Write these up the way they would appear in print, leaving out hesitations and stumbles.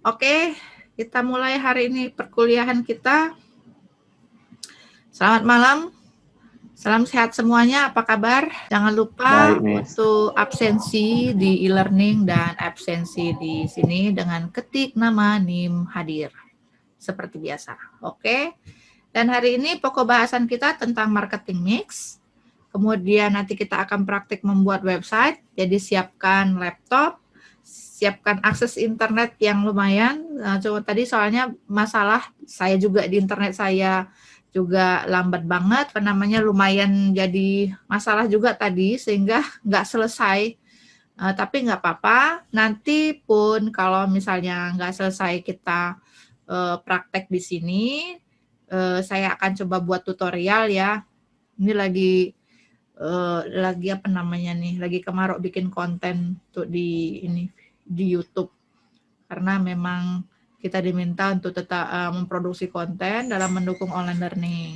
Oke, kita mulai hari ini perkuliahan kita. Selamat malam, salam sehat semuanya, apa kabar? Jangan lupa untuk absensi di e-learning dan absensi di sini dengan ketik nama NIM hadir, seperti biasa. Oke, dan hari ini pokok bahasan kita tentang marketing mix. Kemudian nanti kita akan praktik membuat website, jadi siapkan laptop, siapkan akses internet yang lumayan. Coba tadi soalnya masalah saya juga di internet saya juga lambat banget, lumayan jadi masalah juga tadi sehingga nggak selesai. Tapi nggak apa-apa, nanti pun kalau misalnya nggak selesai kita praktek di sini, saya akan coba buat tutorial ya. Ini lagi apa namanya nih, lagi kemaruk bikin konten tuh di YouTube, karena memang kita diminta untuk tetap memproduksi konten dalam mendukung online learning.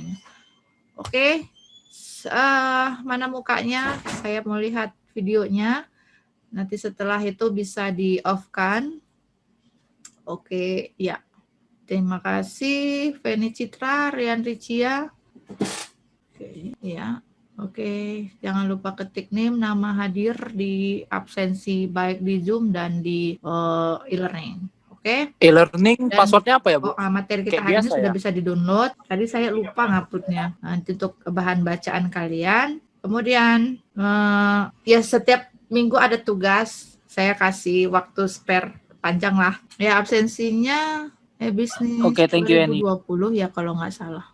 Oke, mana mukanya? Saya mau lihat videonya. Nanti setelah itu bisa di off-kan. Oke, ya. Terima kasih, Feni Citra, Rian Ricia. Oke, ya. Oke, jangan lupa ketik NIM, nama hadir di absensi baik di Zoom dan di e-learning. Oke. E-learning passwordnya apa ya, Bu? Materi kita hari ini sudah bisa di-download. Tadi saya lupa nguploadnya. Nanti untuk bahan bacaan kalian. Kemudian ya setiap minggu ada tugas. Saya kasih waktu spare panjang lah. Ya absensinya bisnis 2020 ya kalau nggak salah.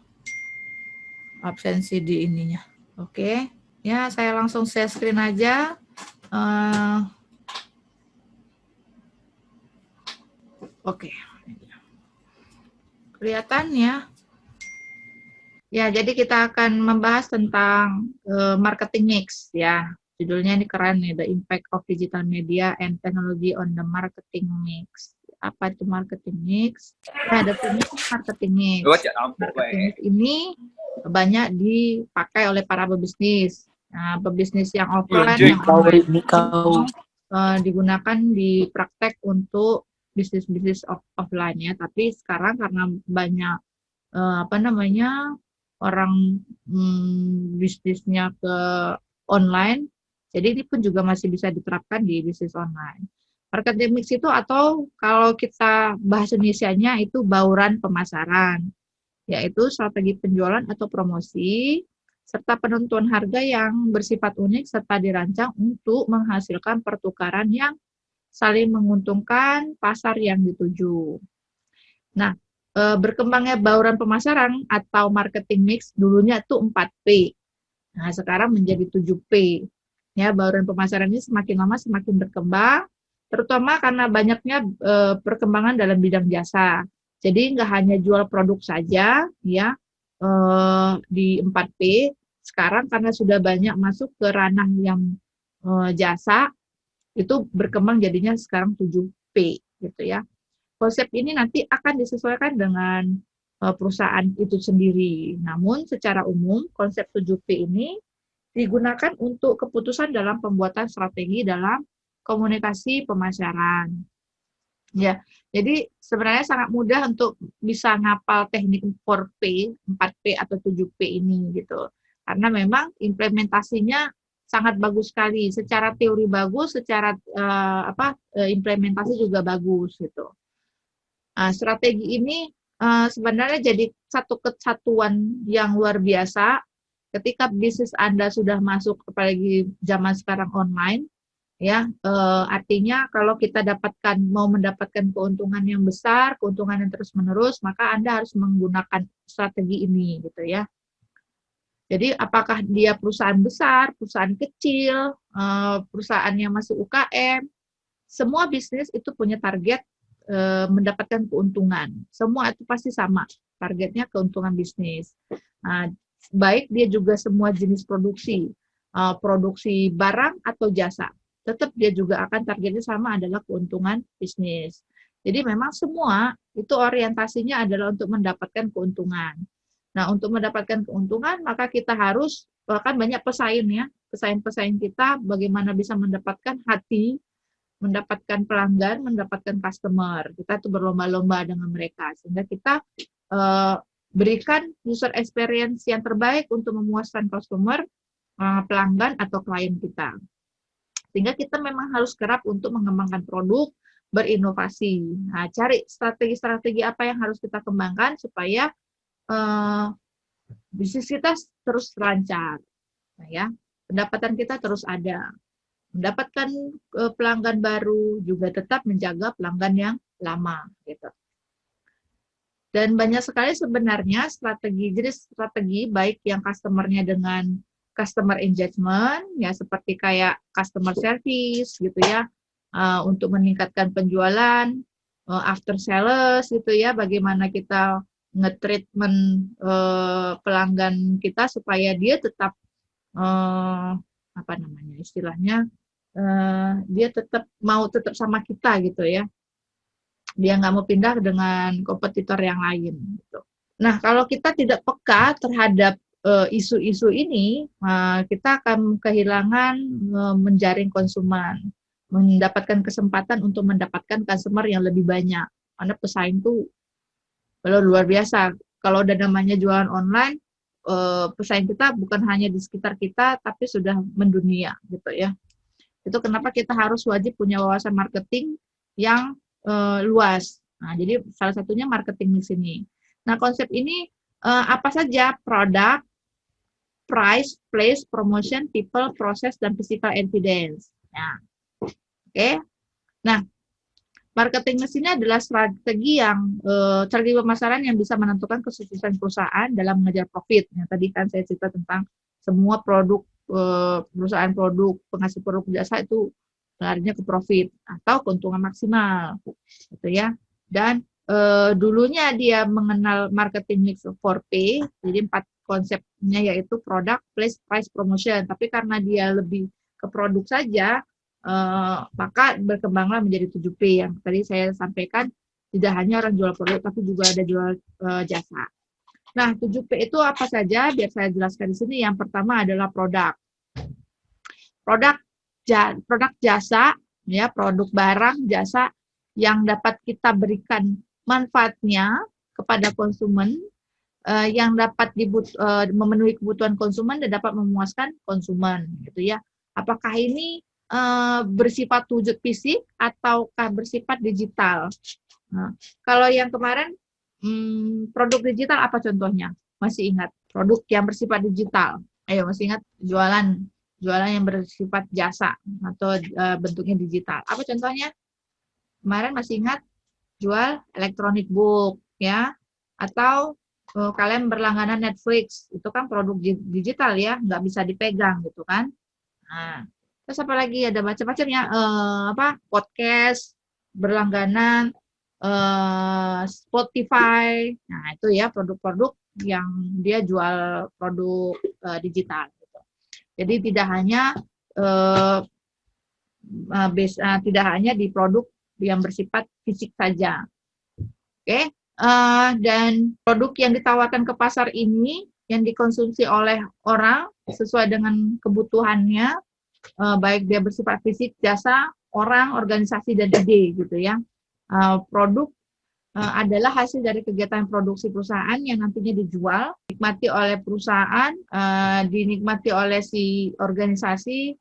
Absensi di ininya. Oke, ya saya langsung share screen aja. Oke, kelihatan ya. Ya, jadi kita akan membahas tentang marketing mix ya. Judulnya ini keren nih, The Impact of Digital Media and Technology on the Marketing Mix. Apa itu marketing mix? Nah, definisi marketing mix. Marketing mix ini banyak dipakai oleh para pebisnis. Nah, pebisnis yang offline, yang online digunakan di praktek untuk bisnis-bisnis offline ya. Tapi sekarang karena banyak orang bisnisnya ke online, jadi ini pun juga masih bisa diterapkan di bisnis online. Marketing mix itu atau kalau kita bahas Indonesianya itu bauran pemasaran, yaitu strategi penjualan atau promosi, serta penentuan harga yang bersifat unik serta dirancang untuk menghasilkan pertukaran yang saling menguntungkan pasar yang dituju. Nah, berkembangnya bauran pemasaran atau marketing mix dulunya itu 4P. Nah, sekarang menjadi 7P. Ya, bauran pemasaran ini semakin lama semakin berkembang, terutama karena banyaknya perkembangan dalam bidang jasa. Jadi nggak hanya jual produk saja, ya di 4P. Sekarang karena sudah banyak masuk ke ranah yang jasa, itu berkembang jadinya sekarang 7P, gitu ya. Konsep ini nanti akan disesuaikan dengan perusahaan itu sendiri. Namun secara umum konsep 7P ini digunakan untuk keputusan dalam pembuatan strategi dalam komunikasi pemasaran. Ya, jadi sebenarnya sangat mudah untuk bisa ngapal teknik 4P, 4P atau 7P ini gitu. Karena memang implementasinya sangat bagus sekali. Secara teori bagus, secara implementasi juga bagus gitu. Nah, strategi ini sebenarnya jadi satu kesatuan yang luar biasa ketika bisnis Anda sudah masuk, apalagi zaman sekarang online, ya artinya kalau kita mau mendapatkan keuntungan yang besar, keuntungan yang terus-menerus, maka Anda harus menggunakan strategi ini, gitu ya. Jadi apakah dia perusahaan besar, perusahaan kecil, perusahaan yang masih UKM, semua bisnis itu punya target mendapatkan keuntungan. Semua itu pasti sama, targetnya keuntungan bisnis. Nah, baik dia juga semua jenis produksi, produksi barang atau jasa, tetap dia juga akan targetnya sama, adalah keuntungan bisnis. Jadi memang semua itu orientasinya adalah untuk mendapatkan keuntungan. Nah, untuk mendapatkan keuntungan, maka kita harus bahkan banyak pesaing ya, pesaing-pesaing kita bagaimana bisa mendapatkan hati, mendapatkan pelanggan, mendapatkan customer. Kita tuh berlomba-lomba dengan mereka sehingga kita berikan user experience yang terbaik untuk memuaskan customer, pelanggan atau klien kita. Sehingga kita memang harus kerap untuk mengembangkan produk, berinovasi. Nah, cari strategi-strategi apa yang harus kita kembangkan supaya bisnis kita terus lancar. Nah, ya, pendapatan kita terus ada. Mendapatkan pelanggan baru, juga tetap menjaga pelanggan yang lama. Gitu. Dan banyak sekali sebenarnya strategi baik yang customer-nya dengan customer engagement, ya seperti kayak customer service gitu ya, untuk meningkatkan penjualan, after sales gitu ya, bagaimana kita nge-treatment pelanggan kita supaya dia tetap apa namanya istilahnya, dia tetap sama kita gitu ya. Dia nggak mau pindah dengan kompetitor yang lain. Gitu. Nah, kalau kita tidak peka terhadap isu-isu ini, kita akan kehilangan menjaring konsumen, mendapatkan kesempatan untuk mendapatkan customer yang lebih banyak. Karena pesaing tuh luar biasa. Kalau udah namanya jualan online, pesaing kita bukan hanya di sekitar kita, tapi sudah mendunia, gitu ya. Itu kenapa kita harus wajib punya wawasan marketing yang luas. Nah, jadi salah satunya marketing mix ini. Nah, konsep ini apa saja? Produk, price, place, promotion, people, process, dan physical evidence. Nah, oke. Nah, marketing mix ini adalah strategi pemasaran yang bisa menentukan kesuksesan perusahaan dalam mengejar profit. Yang tadi kan saya cerita tentang semua produk perusahaan produk penghasil produk jasa itu larinya ke profit atau keuntungan maksimal, gitu ya. Dan dulunya dia mengenal marketing mix 4P, jadi 4 konsepnya yaitu product, place, price, promotion. Tapi karena dia lebih ke produk saja, maka berkembanglah menjadi 7P yang tadi saya sampaikan. Tidak hanya orang jual produk, tapi juga ada jual jasa. Nah, 7P itu apa saja? Biar saya jelaskan di sini. Yang pertama adalah produk. Produk jasa, ya, produk barang jasa yang dapat kita berikan manfaatnya kepada konsumen, yang dapat memenuhi kebutuhan konsumen dan dapat memuaskan konsumen, gitu ya. Apakah ini bersifat wujud fisik ataukah bersifat digital? Nah, kalau yang kemarin produk digital apa contohnya? Masih ingat produk yang bersifat digital? Ayo, masih ingat jualan yang bersifat jasa atau bentuknya digital. Apa contohnya? Kemarin masih ingat jual electronic book ya, atau kalian berlangganan Netflix, itu kan produk digital ya, nggak bisa dipegang gitu kan. Nah, terus apa lagi? Ada macam-macam ya, podcast berlangganan, Spotify. Nah, itu ya produk-produk yang dia jual produk digital. Jadi tidak hanya di produk yang bersifat fisik saja. Oke, dan produk yang ditawarkan ke pasar ini yang dikonsumsi oleh orang sesuai dengan kebutuhannya, baik dia bersifat fisik, jasa, orang, organisasi, dan ide gitu ya. Produk adalah hasil dari kegiatan produksi perusahaan yang nantinya dijual, dinikmati oleh perusahaan, dinikmati oleh si organisasi,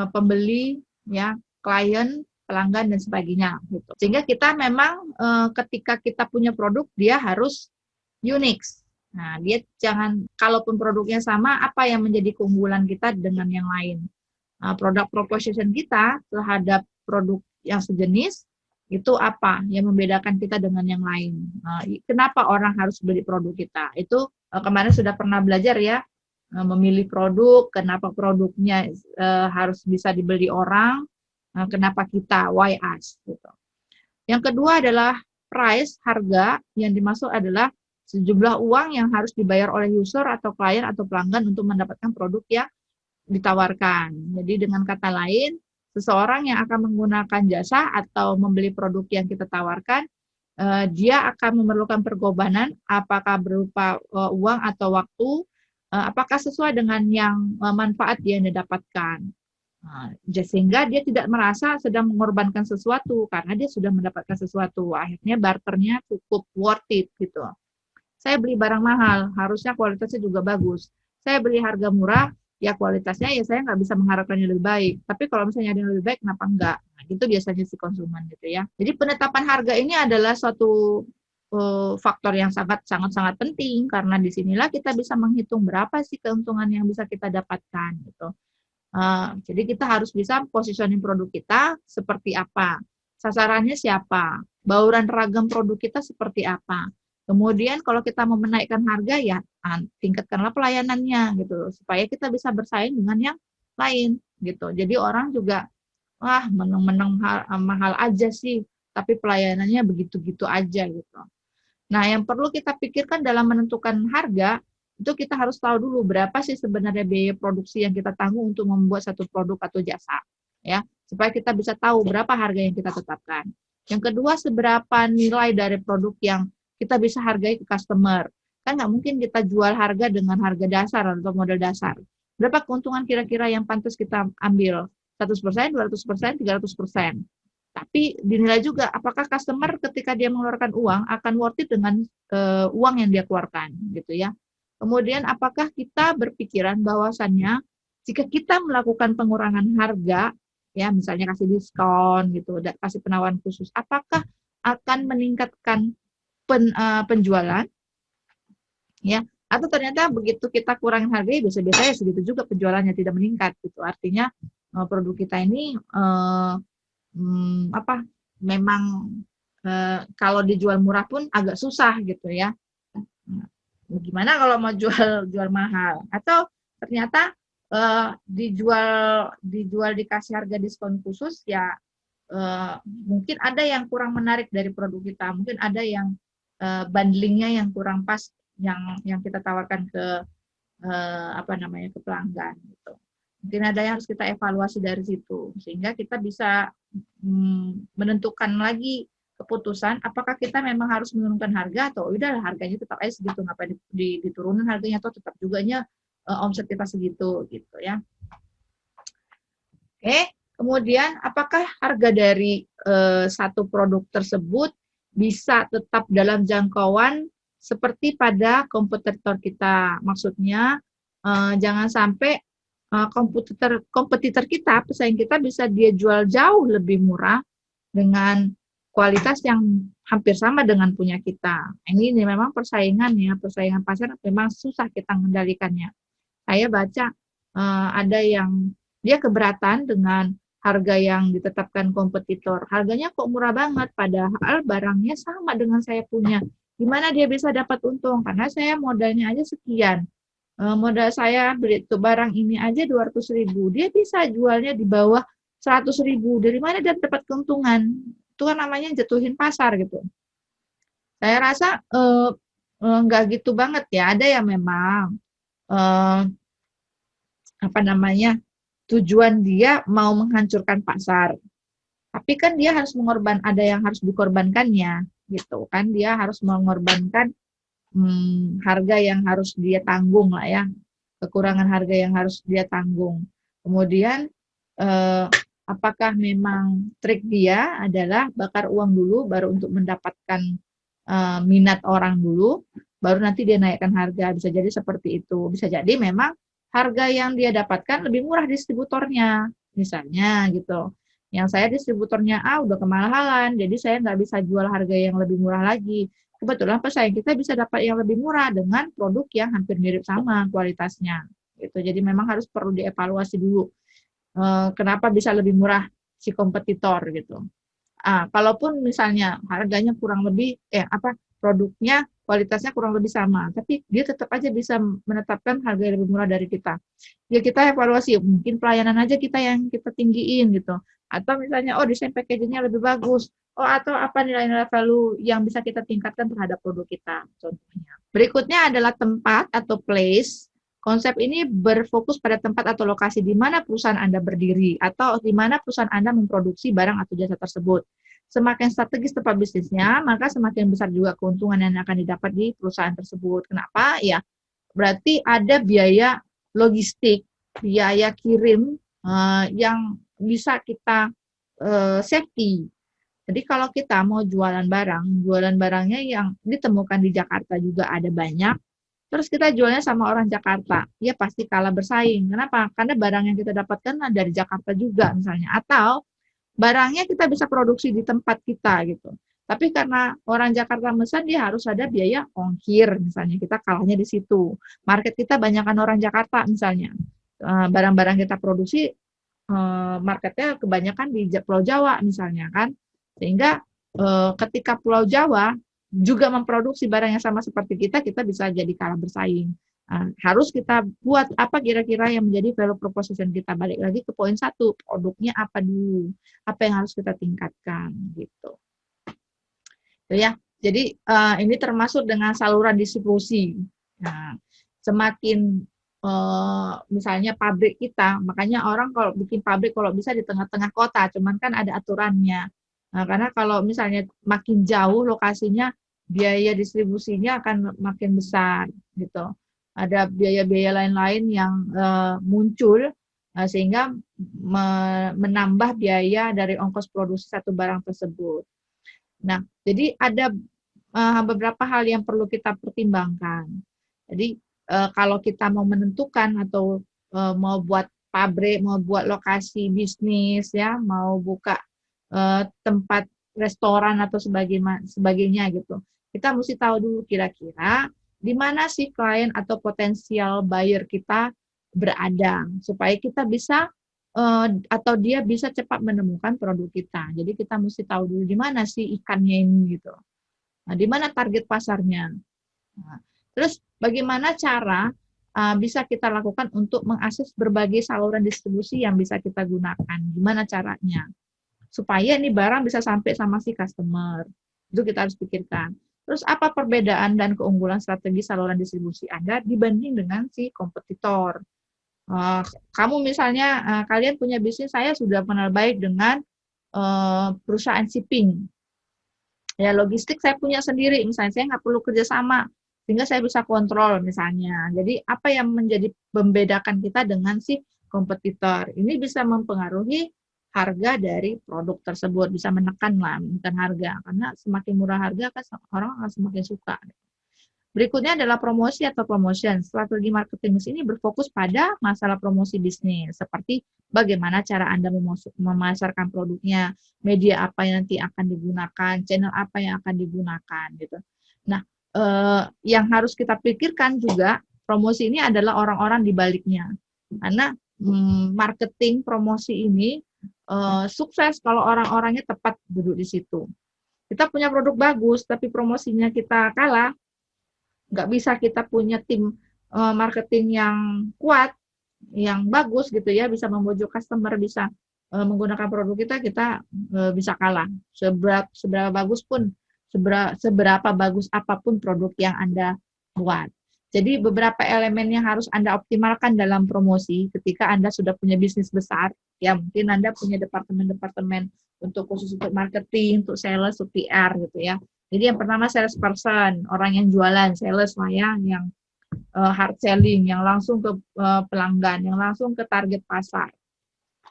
pembeli, ya, klien, pelanggan, dan sebagainya. Gitu. Sehingga kita memang ketika kita punya produk, dia harus unik. Nah, dia jangan, kalaupun produknya sama, apa yang menjadi keunggulan kita dengan yang lain. Produk proposition kita terhadap produk yang sejenis, itu apa yang membedakan kita dengan yang lain. Kenapa orang harus beli produk kita? Itu kemarin sudah pernah belajar ya, memilih produk, kenapa produknya harus bisa dibeli orang, kenapa kita, why us. Gitu. Yang kedua adalah price, harga, yang dimaksud adalah sejumlah uang yang harus dibayar oleh user atau klien atau pelanggan untuk mendapatkan produk yang ditawarkan. Jadi dengan kata lain, seseorang yang akan menggunakan jasa atau membeli produk yang kita tawarkan, dia akan memerlukan pengorbanan, apakah berupa uang atau waktu, apakah sesuai dengan yang manfaat yang dia dapatkan. Nah, sehingga dia tidak merasa sedang mengorbankan sesuatu karena dia sudah mendapatkan sesuatu. Akhirnya barternya cukup worth it gitu. Saya beli barang mahal, harusnya kualitasnya juga bagus. Saya beli harga murah, ya kualitasnya ya saya nggak bisa mengharapkan yang lebih baik. Tapi kalau misalnya ada yang lebih baik, kenapa enggak? Nah, itu biasanya si konsumen gitu ya. Jadi penetapan harga ini adalah suatu faktor yang sangat penting karena disinilah kita bisa menghitung berapa sih keuntungan yang bisa kita dapatkan gitu. Jadi kita harus bisa positioning produk kita seperti apa, sasarannya siapa, bauran ragam produk kita seperti apa. Kemudian kalau kita mau menaikkan harga ya tingkatkanlah pelayanannya gitu supaya kita bisa bersaing dengan yang lain gitu. Jadi orang juga wah menang-menang mahal aja sih, tapi pelayanannya begitu-gitu aja gitu. Nah, yang perlu kita pikirkan dalam menentukan harga, itu kita harus tahu dulu berapa sih sebenarnya biaya produksi yang kita tanggung untuk membuat satu produk atau jasa, ya, supaya kita bisa tahu berapa harga yang kita tetapkan. Yang kedua, seberapa nilai dari produk yang kita bisa hargai ke customer. Kan nggak mungkin kita jual harga dengan harga dasar atau model dasar. Berapa keuntungan kira-kira yang pantas kita ambil? 100%, 200%, 300%. Tapi dinilai juga apakah customer ketika dia mengeluarkan uang akan worth it dengan uang yang dia keluarkan gitu ya. Kemudian apakah kita berpikiran bahwasannya jika kita melakukan pengurangan harga ya misalnya kasih diskon gitu, kasih penawaran khusus, apakah akan meningkatkan penjualan ya atau ternyata begitu kita kurangin harga ya biasa-biasa ya segitu juga penjualannya tidak meningkat gitu. Artinya produk kita ini memang kalau dijual murah pun agak susah gitu ya. Gimana kalau mau jual mahal? Atau ternyata dijual dikasih harga diskon khusus ya mungkin ada yang kurang menarik dari produk kita, mungkin ada yang bundlingnya yang kurang pas yang kita tawarkan ke ke pelanggan gitu. Mungkin ada yang harus kita evaluasi dari situ sehingga kita bisa menentukan lagi keputusan apakah kita memang harus menurunkan harga atau udahlah harganya tetap aja segitu, ngapain diturunin harganya atau tetap juganya omset kita segitu gitu ya. Oke, kemudian apakah harga dari satu produk tersebut bisa tetap dalam jangkauan seperti pada kompetitor kita? Maksudnya jangan sampai kompetitor kita, pesaing kita bisa dia jual jauh lebih murah dengan kualitas yang hampir sama dengan punya kita. Ini memang persaingan pasar memang susah kita mengendalikannya. Saya baca ada yang dia keberatan dengan harga yang ditetapkan kompetitor. Harganya kok murah banget, padahal barangnya sama dengan saya punya. Gimana dia bisa dapat untung? Karena saya modalnya aja sekian. Modal saya beli tuh barang ini aja 200.000. Dia bisa jualnya di bawah 100.000. Dari mana dia dapat keuntungan? Itu kan namanya jatuhin pasar gitu. Saya rasa nggak gitu banget ya. Ada yang memang tujuan dia mau menghancurkan pasar. Tapi kan dia harus ada yang harus dikorbankannya gitu kan. Dia harus mengorbankan harga yang harus dia tanggung lah ya, kekurangan harga yang harus dia tanggung. Kemudian apakah memang trik dia adalah bakar uang dulu baru untuk mendapatkan minat orang dulu, baru nanti dia naikkan harga. Bisa jadi seperti itu. Bisa jadi memang harga yang dia dapatkan lebih murah distributornya, misalnya gitu. Yang saya distributornya udah kemahalan, jadi saya nggak bisa jual harga yang lebih murah lagi. Kebetulan pesaing kita bisa dapat yang lebih murah dengan produk yang hampir mirip sama kualitasnya. Gitu. Jadi memang harus perlu dievaluasi dulu. Kenapa bisa lebih murah si kompetitor gitu. Kalaupun misalnya harganya kurang lebih produknya kualitasnya kurang lebih sama, tapi dia tetap aja bisa menetapkan harga yang lebih murah dari kita. Ya kita evaluasi, mungkin pelayanan aja kita yang kita tinggiin gitu. Atau misalnya desain packagingnya lebih bagus. Atau apa nilai-nilai value yang bisa kita tingkatkan terhadap produk kita contohnya. Berikutnya adalah tempat atau place. Konsep ini berfokus pada tempat atau lokasi di mana perusahaan Anda berdiri atau di mana perusahaan Anda memproduksi barang atau jasa tersebut. Semakin strategis tempat bisnisnya, maka semakin besar juga keuntungan yang akan didapat di perusahaan tersebut. Kenapa? Ya, berarti ada biaya logistik, biaya kirim yang bisa kita safety. Jadi kalau kita mau jualan barangnya yang ditemukan di Jakarta juga ada banyak, terus kita jualnya sama orang Jakarta, ya pasti kalah bersaing. Kenapa? Karena barang yang kita dapatkan dari Jakarta juga misalnya, atau barangnya kita bisa produksi di tempat kita gitu. Tapi karena orang Jakarta pesan, dia harus ada biaya ongkir misalnya, kita kalahnya di situ. Market kita banyakkan orang Jakarta misalnya. Barang-barang kita produksi marketnya kebanyakan di Pulau Jawa misalnya kan. Sehingga ketika Pulau Jawa juga memproduksi barang yang sama seperti kita bisa jadi kalah bersaing. Harus kita buat apa kira-kira yang menjadi value proposition kita. Balik lagi ke poin 1, produknya apa dulu, apa yang harus kita tingkatkan gitu. Ya, jadi ini termasuk dengan saluran distribusi. Nah, semakin misalnya pabrik kita, makanya orang kalau bikin pabrik kalau bisa di tengah-tengah kota, cuman kan ada aturannya. Nah, karena kalau misalnya makin jauh lokasinya, biaya distribusinya akan makin besar gitu. Ada biaya-biaya lain-lain yang muncul sehingga menambah biaya dari ongkos produksi satu barang tersebut. Nah, jadi ada beberapa hal yang perlu kita pertimbangkan. Jadi kalau kita mau menentukan atau mau buat pabrik, mau buat lokasi bisnis, ya, mau buka tempat restoran atau sebagainya gitu. Kita mesti tahu dulu kira-kira di mana sih klien atau potensial buyer kita berada, supaya kita bisa atau dia bisa cepat menemukan produk kita. Jadi kita mesti tahu dulu di mana sih ikannya ini gitu. Nah, di mana target pasarnya. Nah, terus bagaimana cara bisa kita lakukan untuk mengakses berbagai saluran distribusi yang bisa kita gunakan. Gimana caranya? Supaya ini barang bisa sampai sama si customer. Itu kita harus pikirkan. Terus apa perbedaan dan keunggulan strategi saluran distribusi Anda dibanding dengan si kompetitor? Kamu misalnya, kalian punya bisnis, saya sudah kenal baik dengan perusahaan shipping. Ya, logistik saya punya sendiri, misalnya saya nggak perlu kerjasama, sehingga saya bisa kontrol misalnya. Jadi apa yang menjadi membedakan kita dengan si kompetitor? Ini bisa mempengaruhi harga dari produk tersebut, bisa menekan harga, karena semakin murah harga kan orang akan semakin suka. Berikutnya adalah promosi atau promotion. Strategi marketing ini berfokus pada masalah promosi bisnis, seperti bagaimana cara Anda memasarkan produknya, media apa yang nanti akan digunakan, channel apa yang akan digunakan, gitu. Nah, yang harus kita pikirkan juga, promosi ini adalah orang-orang di baliknya. Karena marketing promosi ini sukses kalau orang-orangnya tepat duduk di situ. Kita punya produk bagus, tapi promosinya kita kalah, nggak bisa kita punya tim marketing yang kuat, yang bagus gitu ya, bisa membujuk customer, bisa menggunakan produk kita bisa kalah. Seberapa bagus pun, seberapa bagus apapun produk yang Anda buat. Jadi beberapa elemen yang harus Anda optimalkan dalam promosi ketika Anda sudah punya bisnis besar, ya mungkin Anda punya departemen-departemen khusus untuk marketing, untuk sales, untuk PR gitu ya. Jadi yang pertama salesperson, orang yang jualan, sales lah ya, yang hard selling, yang langsung ke pelanggan, yang langsung ke target pasar.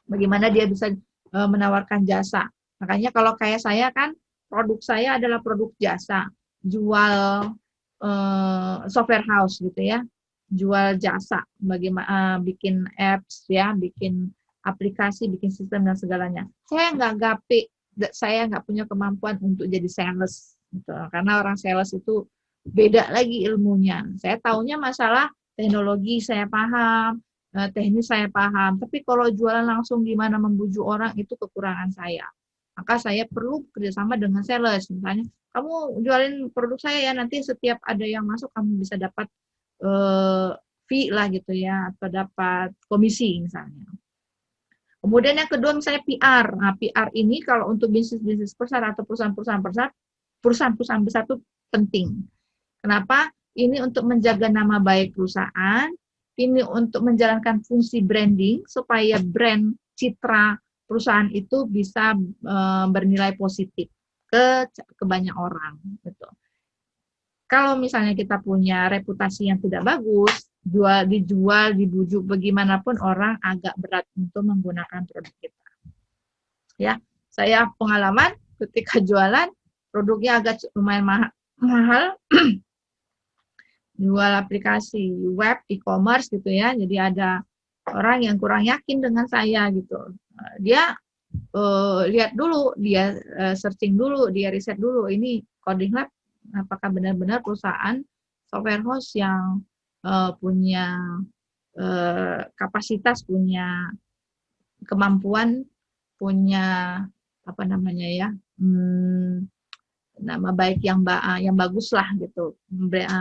Bagaimana dia bisa menawarkan jasa. Makanya kalau kayak saya kan, produk saya adalah produk jasa, jual software house gitu ya, jual jasa, bagaimana bikin apps ya, bikin aplikasi, bikin sistem dan segalanya. Saya nggak punya kemampuan untuk jadi sales, gitu. Karena orang sales itu beda lagi ilmunya. Saya tahunya masalah teknologi saya paham, teknis saya paham, tapi kalau jualan langsung gimana membujuk orang itu kekurangan saya. Maka saya perlu kerjasama dengan sales, misalnya kamu jualin produk saya ya, nanti setiap ada yang masuk kamu bisa dapat fee lah gitu ya, atau dapat komisi misalnya. Kemudian yang kedua misalnya PR. Nah, PR ini kalau untuk bisnis-bisnis besar atau perusahaan-perusahaan besar itu penting. Kenapa? Ini untuk menjaga nama baik perusahaan, ini untuk menjalankan fungsi branding supaya brand citra perusahaan itu bisa bernilai positif ke banyak orang gitu. Kalau misalnya kita punya reputasi yang tidak bagus, dijual, dibujuk bagaimanapun orang agak berat untuk menggunakan produk kita. Ya, saya pengalaman ketika jualan produknya agak lumayan mahal, jual aplikasi web e-commerce gitu ya. Jadi ada orang yang kurang yakin dengan saya gitu. Dia lihat dulu, dia searching dulu, dia riset dulu ini Coding Lab apakah benar-benar perusahaan software house yang punya kapasitas, punya kemampuan, punya apa namanya ya, nama baik yang bagus lah gitu.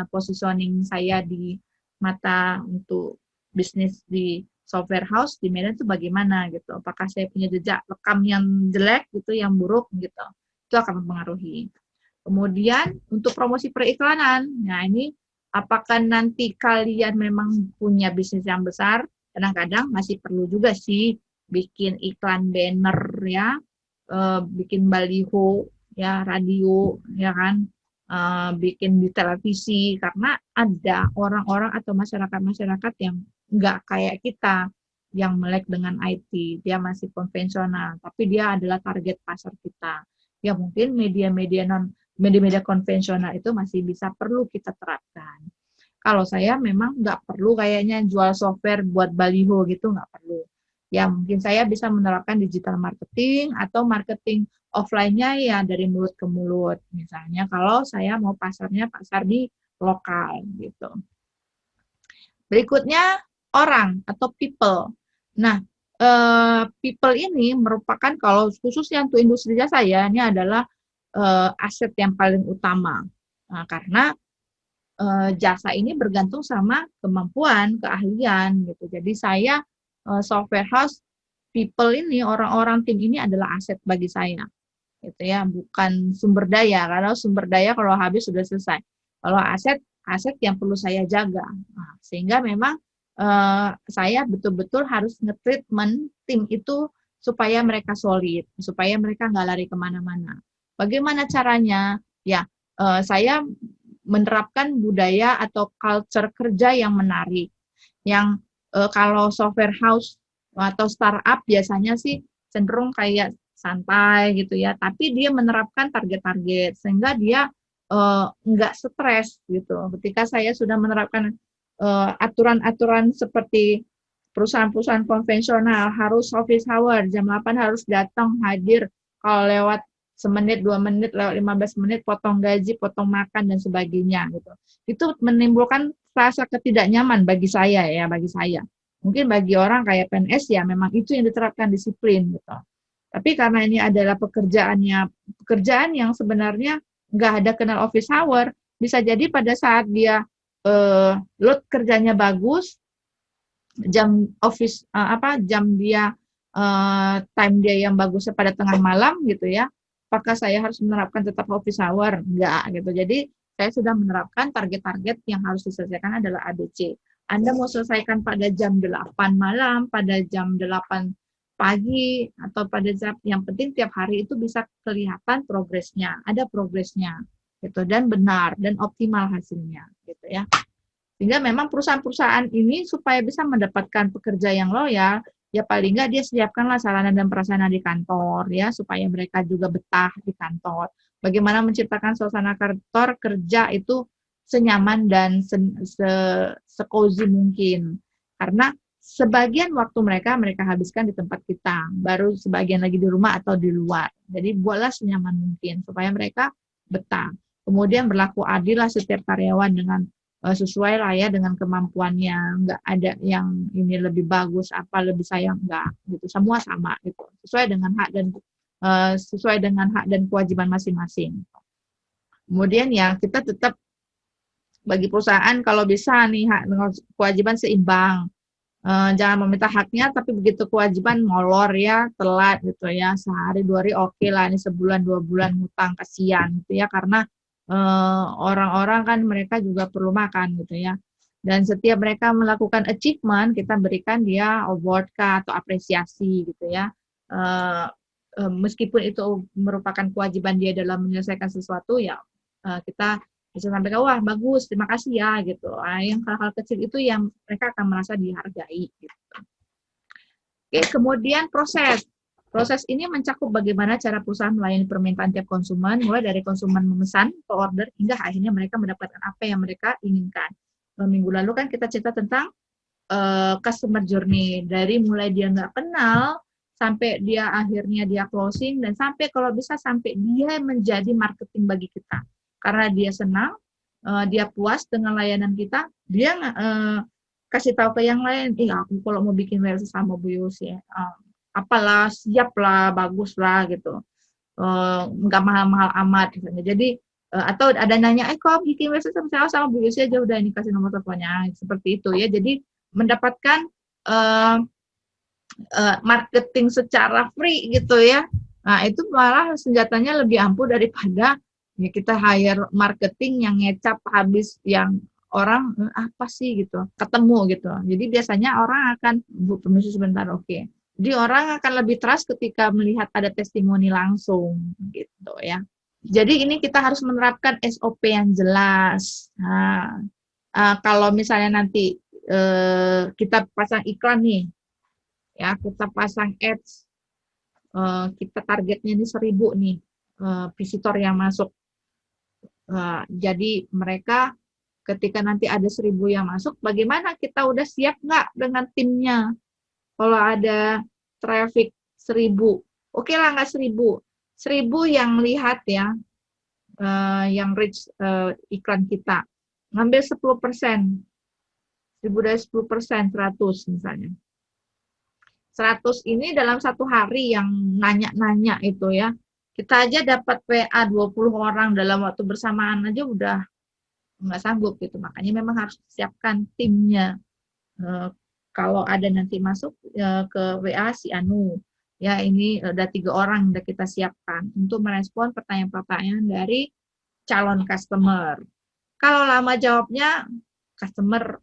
Positioning saya di mata untuk bisnis di software house di Medan itu bagaimana gitu. Apakah saya punya jejak rekam yang jelek gitu, yang buruk gitu. Itu akan mempengaruhi. Kemudian untuk promosi periklanan, nah ini apakah nanti kalian memang punya bisnis yang besar, kadang-kadang masih perlu juga sih bikin iklan banner ya, bikin baliho ya, radio ya kan, bikin di televisi, karena ada orang-orang atau masyarakat-masyarakat yang nggak kayak kita yang melek dengan IT, dia masih konvensional, tapi dia adalah target pasar kita. Ya mungkin media-media konvensional itu masih bisa perlu kita terapkan. Kalau saya memang nggak perlu kayaknya jual software buat baliho gitu, nggak perlu. Ya mungkin saya bisa menerapkan digital marketing atau marketing offline-nya ya dari mulut ke mulut. Misalnya kalau saya mau pasarnya pasar di lokal gitu. Berikutnya orang atau people. Nah, people ini merupakan kalau khususnya untuk industri jasa ya, ini adalah aset yang paling utama. Nah, karena jasa ini bergantung sama kemampuan, keahlian gitu. Jadi saya software house people ini, orang-orang tim ini adalah aset bagi saya. Gitu ya, bukan sumber daya. Karena sumber daya kalau habis sudah selesai. Kalau aset yang perlu saya jaga. Nah, sehingga memang saya betul-betul harus nge-treatment tim itu supaya mereka solid, supaya mereka nggak lari kemana-mana. Bagaimana caranya? Ya, saya menerapkan budaya atau culture kerja yang menarik. Yang kalau software house atau startup biasanya sih cenderung kayak santai gitu ya, tapi dia menerapkan target-target sehingga dia nggak stres gitu. Ketika saya sudah menerapkan aturan-aturan seperti perusahaan-perusahaan konvensional harus office hour, jam 8 harus datang hadir, kalau lewat semenit, 2 menit, lewat 15 menit, potong gaji, potong makan, dan sebagainya gitu. Itu menimbulkan rasa ketidaknyaman bagi saya ya, bagi saya. Mungkin bagi orang kayak PNS ya memang itu yang diterapkan disiplin gitu. Tapi karena ini adalah pekerjaan yang sebenarnya nggak ada kenal office hour, bisa jadi pada saat dia load kerjanya bagus, jam office jam dia time dia yang bagusnya pada tengah malam gitu ya. Apakah saya harus menerapkan tetap office hour? Enggak gitu. Jadi saya sudah menerapkan target-target yang harus diselesaikan adalah ABC. Anda mau selesaikan pada jam 8 malam, pada jam 8 pagi, atau pada jam, yang penting tiap hari itu bisa kelihatan progresnya, ada progresnya gitu, dan benar dan optimal hasilnya gitu ya. Sehingga memang perusahaan-perusahaan ini supaya bisa mendapatkan pekerja yang loyal, ya paling nggak dia siapkanlah sarana dan prasarana di kantor ya, supaya mereka juga betah di kantor. Bagaimana menciptakan suasana kantor kerja itu senyaman dan sekozi mungkin. Karena sebagian waktu mereka habiskan di tempat kita, baru sebagian lagi di rumah atau di luar. Jadi buatlah senyaman mungkin supaya mereka betah. Kemudian berlaku adil lah setiap karyawan dengan sesuai lah ya dengan kemampuannya, nggak ada yang ini lebih bagus apa lebih sayang, nggak gitu, semua sama gitu, sesuai dengan hak dan kewajiban masing-masing. Kemudian ya kita tetap bagi perusahaan kalau bisa nih hak dengan kewajiban seimbang. Jangan meminta haknya tapi begitu kewajiban molor ya, telat gitu ya, sehari 2 hari oke lah, ini sebulan 2 bulan ngutang kasihan gitu ya, karena orang-orang kan mereka juga perlu makan gitu ya. Dan setiap mereka melakukan achievement, kita berikan dia award atau apresiasi gitu ya. Meskipun itu merupakan kewajiban dia dalam menyelesaikan sesuatu ya, kita bisa sampai ke wah bagus, terima kasih ya gitu. Nah, yang hal-hal kecil itu yang mereka akan merasa dihargai gitu. Oke, kemudian proses. Proses ini mencakup bagaimana cara perusahaan melayani permintaan tiap konsumen, mulai dari konsumen memesan ke order hingga akhirnya mereka mendapatkan apa yang mereka inginkan. Minggu lalu kan kita cerita tentang customer journey, dari mulai dia nggak kenal sampai dia akhirnya dia closing, dan sampai kalau bisa sampai dia menjadi marketing bagi kita karena dia senang, dia puas dengan layanan kita, dia kasih tahu ke yang lain, aku kalau mau bikin website sama Bu Yus ya, apalah, siap lah, bagus lah gitu, nggak mahal-mahal amat misalnya. Jadi atau ada nanya, kok bikin website sama Bu Yus aja, udah ini kasih nomor teleponnya, seperti itu ya. Jadi mendapatkan marketing secara free gitu ya. Nah itu malah senjatanya lebih ampuh daripada ya kita hire marketing yang ngecap habis, yang orang apa sih gitu ketemu gitu. Jadi biasanya orang akan permisi sebentar, oke. Jadi orang akan lebih trust ketika melihat ada testimoni langsung gitu ya. Jadi ini kita harus menerapkan SOP yang jelas. Nah, kalau misalnya nanti kita pasang iklan nih, ya kita pasang ads, kita targetnya ini 1.000 nih visitor yang masuk. Jadi mereka ketika nanti ada 1.000 yang masuk, bagaimana kita udah siap nggak dengan timnya? Kalau ada traffic 1.000, oke lah nggak 1.000 yang lihat ya, yang reach iklan kita, ngambil 10%, 1.000 dari 10%, 100 misalnya. 100 ini dalam satu hari yang nanya-nanya itu ya, kita aja dapat WA 20 orang dalam waktu bersamaan aja udah nggak sanggup gitu. Makanya memang harus siapkan timnya. Kalau ada nanti masuk ke WA si Anu, ya ini udah 3 orang udah kita siapkan untuk merespon pertanyaan-pertanyaan dari calon customer. Kalau lama jawabnya, customer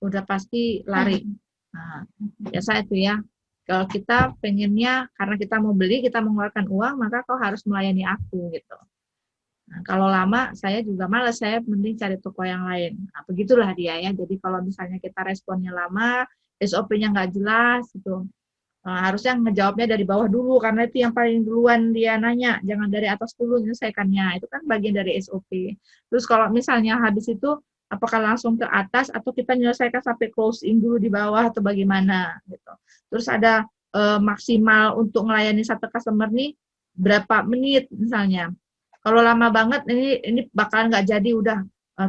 udah pasti lari. Nah, biasa itu ya. Kalau kita pengennya, karena kita mau beli, kita mengeluarkan uang, maka kau harus melayani aku gitu. Nah, kalau lama, saya juga malas, saya mending cari toko yang lain. Nah, begitulah dia ya. Jadi kalau misalnya kita responnya lama, SOP-nya nggak jelas, gitu. Harusnya ngejawabnya dari bawah dulu, karena itu yang paling duluan dia nanya. Jangan dari atas dulu menyelesaikannya. Itu kan bagian dari SOP. Terus kalau misalnya habis itu, apakah langsung ke atas, atau kita menyelesaikan sampai closing dulu di bawah, atau bagaimana, gitu. Terus ada maksimal untuk melayani satu customer nih, berapa menit misalnya. Kalau lama banget, ini bakalan nggak jadi, udah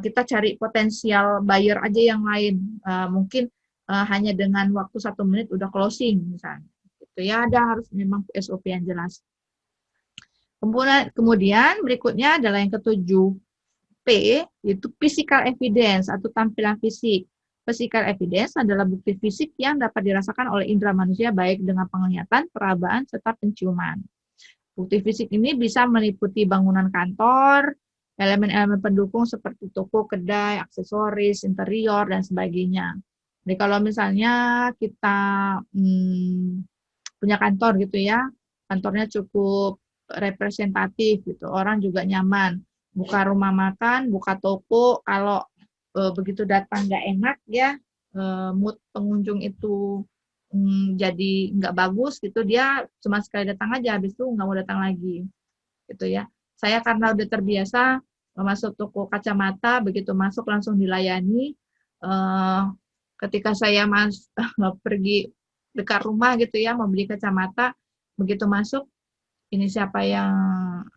kita cari potensial buyer aja yang lain. Mungkin hanya dengan waktu 1 menit udah closing misalnya. Itu ya, ada harus memang SOP yang jelas. Kemudian berikutnya adalah yang ketujuh, P, yaitu physical evidence atau tampilan fisik. Physical evidence adalah bukti fisik yang dapat dirasakan oleh indera manusia baik dengan penglihatan, perabaan, serta penciuman. Bukti fisik ini bisa meliputi bangunan kantor, elemen-elemen pendukung seperti toko, kedai, aksesoris, interior, dan sebagainya. Jadi kalau misalnya kita punya kantor gitu ya, kantornya cukup representatif gitu, orang juga nyaman. Buka rumah makan, buka toko, kalau begitu datang nggak enak ya, mood pengunjung itu jadi nggak bagus gitu, dia cuma sekali datang aja, habis itu nggak mau datang lagi gitu ya. Saya karena udah terbiasa masuk toko kacamata, begitu masuk langsung dilayani. Ketika saya pergi dekat rumah gitu ya, mau beli kacamata, begitu masuk, ini siapa yang,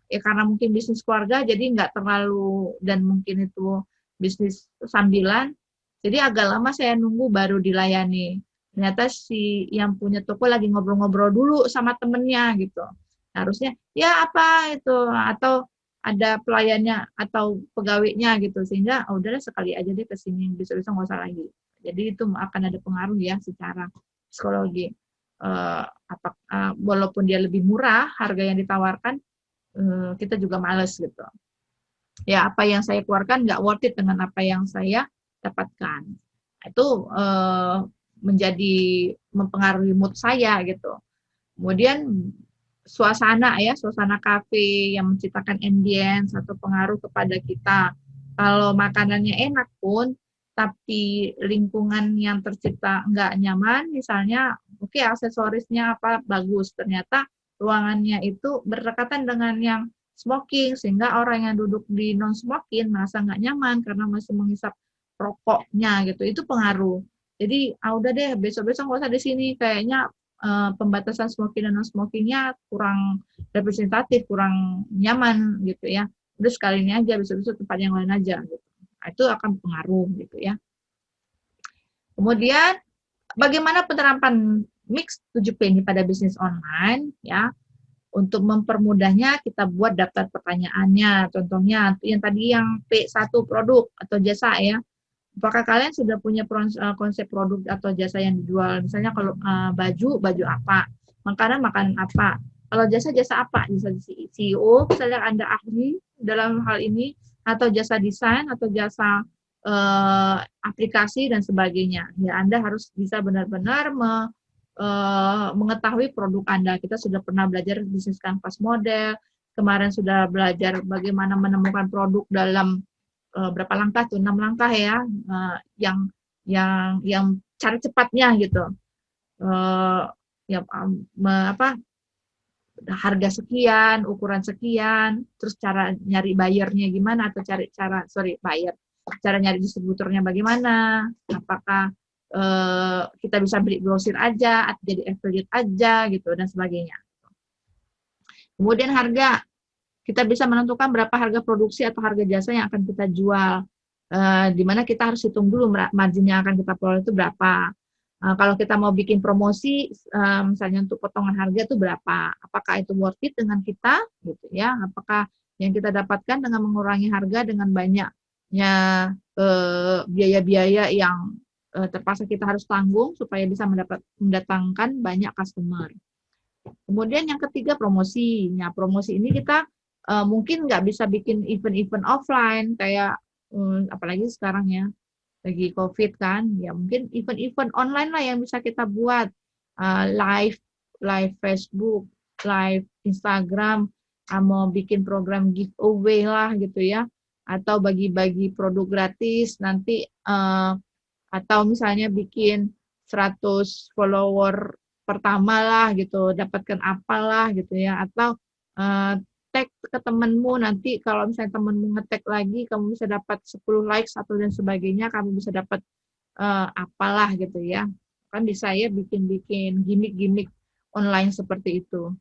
ya karena mungkin bisnis keluarga, jadi nggak terlalu, dan mungkin itu bisnis sambilan, jadi agak lama saya nunggu baru dilayani. Ternyata si yang punya toko lagi ngobrol-ngobrol dulu sama temennya gitu. Harusnya, ya apa itu, atau ada pelayannya atau pegawainya gitu, sehingga udahlah sekali aja deh kesini, bisa-bisa nggak usah lagi. Jadi itu akan ada pengaruh ya secara psikologi. Walaupun dia lebih murah harga yang ditawarkan, kita juga males gitu. Ya apa yang saya keluarkan nggak worth it dengan apa yang saya dapatkan. Itu menjadi mempengaruhi mood saya gitu. Kemudian suasana ya, suasana kafe yang menciptakan ambience atau pengaruh kepada kita. kalau makanannya enak pun, tapi lingkungan yang tercipta nggak nyaman, misalnya, oke aksesorisnya apa bagus, ternyata ruangannya itu berdekatan dengan yang smoking, sehingga orang yang duduk di non smoking merasa nggak nyaman karena masih menghisap rokoknya gitu, itu pengaruh. Jadi udah deh besok-besok nggak usah di sini, kayaknya pembatasan smoking dan non smokingnya kurang representatif, kurang nyaman gitu ya. Udah sekali ini aja, besok-besok tempat yang lain aja gitu. Nah, itu akan pengaruh gitu ya. Kemudian bagaimana penerapan mix 7P ini pada bisnis online ya. Untuk mempermudahnya kita buat daftar pertanyaannya. Contohnya yang tadi yang P1 produk atau jasa ya. Apakah kalian sudah punya konsep produk atau jasa yang dijual? Misalnya kalau baju apa? Makanan apa? Kalau jasa apa? Jasa CEO, misalnya Anda ahli dalam hal ini, atau jasa desain, atau jasa aplikasi dan sebagainya. Ya, Anda harus bisa benar-benar mengetahui produk Anda. Kita sudah pernah belajar bisnis kanvas model, kemarin sudah belajar bagaimana menemukan produk dalam berapa langkah tuh, 6 langkah ya, yang cara cepatnya gitu. Harga sekian, ukuran sekian, terus cara nyari buyernya gimana, atau cara nyari distributornya bagaimana, apakah kita bisa beli grosir aja, atau jadi affiliate aja gitu, dan sebagainya. Kemudian harga, kita bisa menentukan berapa harga produksi atau harga jasa yang akan kita jual, di mana kita harus hitung dulu margin yang akan kita peroleh itu berapa. Kalau kita mau bikin promosi, misalnya untuk potongan harga itu berapa, apakah itu worth it dengan kita, gitu ya, apakah yang kita dapatkan dengan mengurangi harga dengan banyaknya biaya-biaya yang terpaksa kita harus tanggung supaya bisa mendatangkan banyak customer. Kemudian yang ketiga promosi. Nah, promosi ini kita mungkin nggak bisa bikin event-event offline kayak apalagi sekarang ya lagi COVID kan, ya mungkin event-event online lah yang bisa kita buat, live Facebook, live Instagram, mau bikin program giveaway lah gitu ya, atau bagi-bagi produk gratis nanti, atau misalnya bikin 100 follower pertama lah gitu, dapatkan apalah gitu ya, atau tag ke temenmu, nanti kalau misalnya temenmu nge-tag lagi, kamu bisa dapat 10 likes atau dan sebagainya, kamu bisa dapat apalah gitu ya. Kan bisa ya bikin-bikin gimmick-gimmick online seperti itu.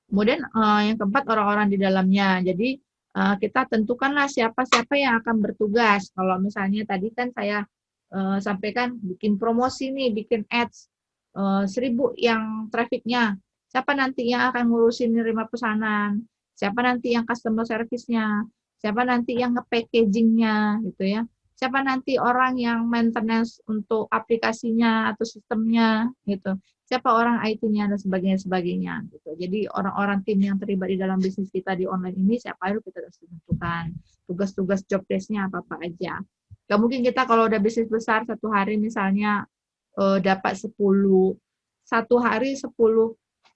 Kemudian yang keempat, orang-orang di dalamnya. Jadi kita tentukanlah siapa-siapa yang akan bertugas. Kalau misalnya tadi kan saya sampaikan bikin promosi nih, bikin ads 1000 yang trafficnya. Siapa nanti yang akan ngurusin nerima pesanan? Siapa nanti yang customer service-nya? Siapa nanti yang nge-packaging-nya gitu ya? Siapa nanti orang yang maintenance untuk aplikasinya atau sistemnya gitu? Siapa orang IT-nya dan sebagainya gitu. Jadi orang-orang tim yang terlibat di dalam bisnis kita di online ini siapa itu kita harus tentukan. Tugas-tugas job desk-nya apa-apa aja. Gak mungkin kita kalau udah bisnis besar satu hari misalnya dapat 10 satu hari 10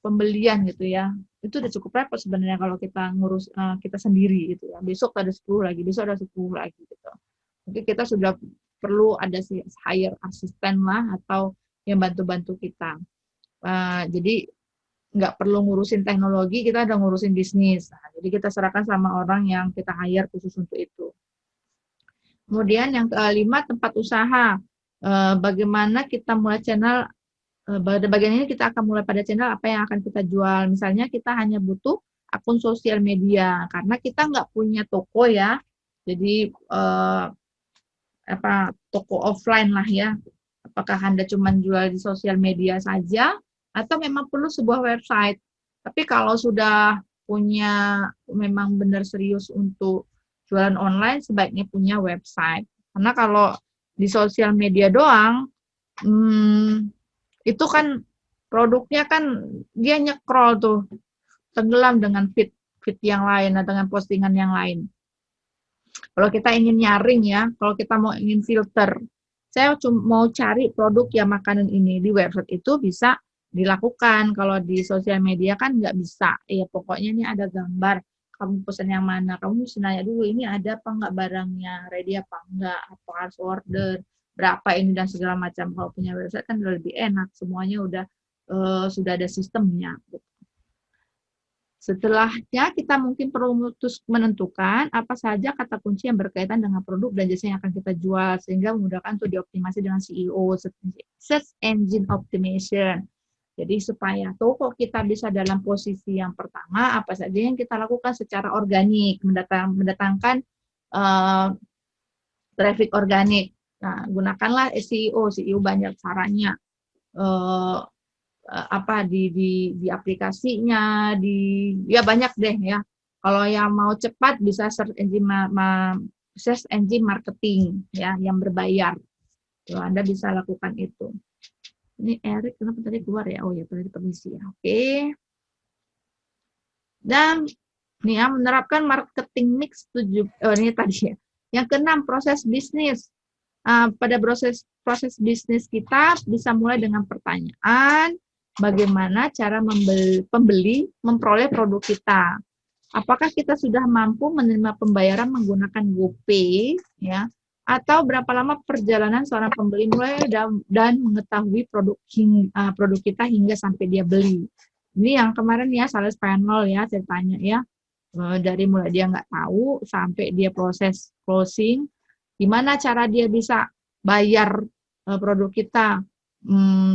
pembelian gitu ya, itu udah cukup repot sebenarnya kalau kita ngurus kita sendiri gitu ya. Besok ada 10 lagi, besok ada 10 lagi gitu. Mungkin kita sudah perlu ada hire asisten lah atau yang bantu-bantu kita. Jadi nggak perlu ngurusin teknologi, kita udah ngurusin bisnis. Nah, jadi kita serahkan sama orang yang kita hire khusus untuk itu. Kemudian yang kelima, tempat usaha. Bagaimana kita mulai channel, bagian ini kita akan mulai pada channel apa yang akan kita jual. Misalnya kita hanya butuh akun sosial media, karena kita nggak punya toko ya, jadi toko offline lah ya. Apakah Anda cuma jual di sosial media saja, atau memang perlu sebuah website. Tapi kalau sudah punya memang benar serius untuk jualan online, sebaiknya punya website. Karena kalau di sosial media doang, itu kan produknya kan dia nyekrol tuh, tenggelam dengan feed yang lain, atau dengan postingan yang lain. Kalau kita ingin nyaring ya, kalau kita ingin filter, saya mau cari produk yang makanan ini di website itu bisa dilakukan. Kalau di sosial media kan nggak bisa. Ya pokoknya ini ada gambar. kamu pesan yang mana, kamu mesti nanya dulu ini ada apa enggak barangnya, ready apa enggak, apa harus order, berapa ini dan segala macam. Kalau punya website kan lebih enak, semuanya udah sudah ada sistemnya. Setelahnya kita mungkin perlu menentukan apa saja kata kunci yang berkaitan dengan produk dan jasa yang akan kita jual sehingga memudahkan untuk dioptimasi dengan SEO, Search Engine Optimization. Jadi supaya toko kita bisa dalam posisi yang pertama, apa saja yang kita lakukan secara organik, mendatangkan traffic organik. Nah, gunakanlah SEO, SEO banyak caranya. Apa di aplikasinya, ya banyak deh ya. Kalau yang mau cepat bisa search engine marketing ya yang berbayar. Tuh, Anda bisa lakukan itu. Ini Erik kenapa tadi keluar ya? Oh ya, tadi permisi ya. Oke. Dan nih ya, menerapkan marketing mix ini tadi ya. Yang keenam, proses bisnis. Pada proses bisnis kita bisa mulai dengan pertanyaan, bagaimana cara pembeli memperoleh produk kita. Apakah kita sudah mampu menerima pembayaran menggunakan GoPay, ya? Atau berapa lama perjalanan seorang pembeli mulai dan mengetahui produk kita hingga sampai dia beli. Ini yang kemarin ya, sales funnel ya ceritanya ya. Dari mulai dia nggak tahu sampai dia proses closing, gimana cara dia bisa bayar produk kita,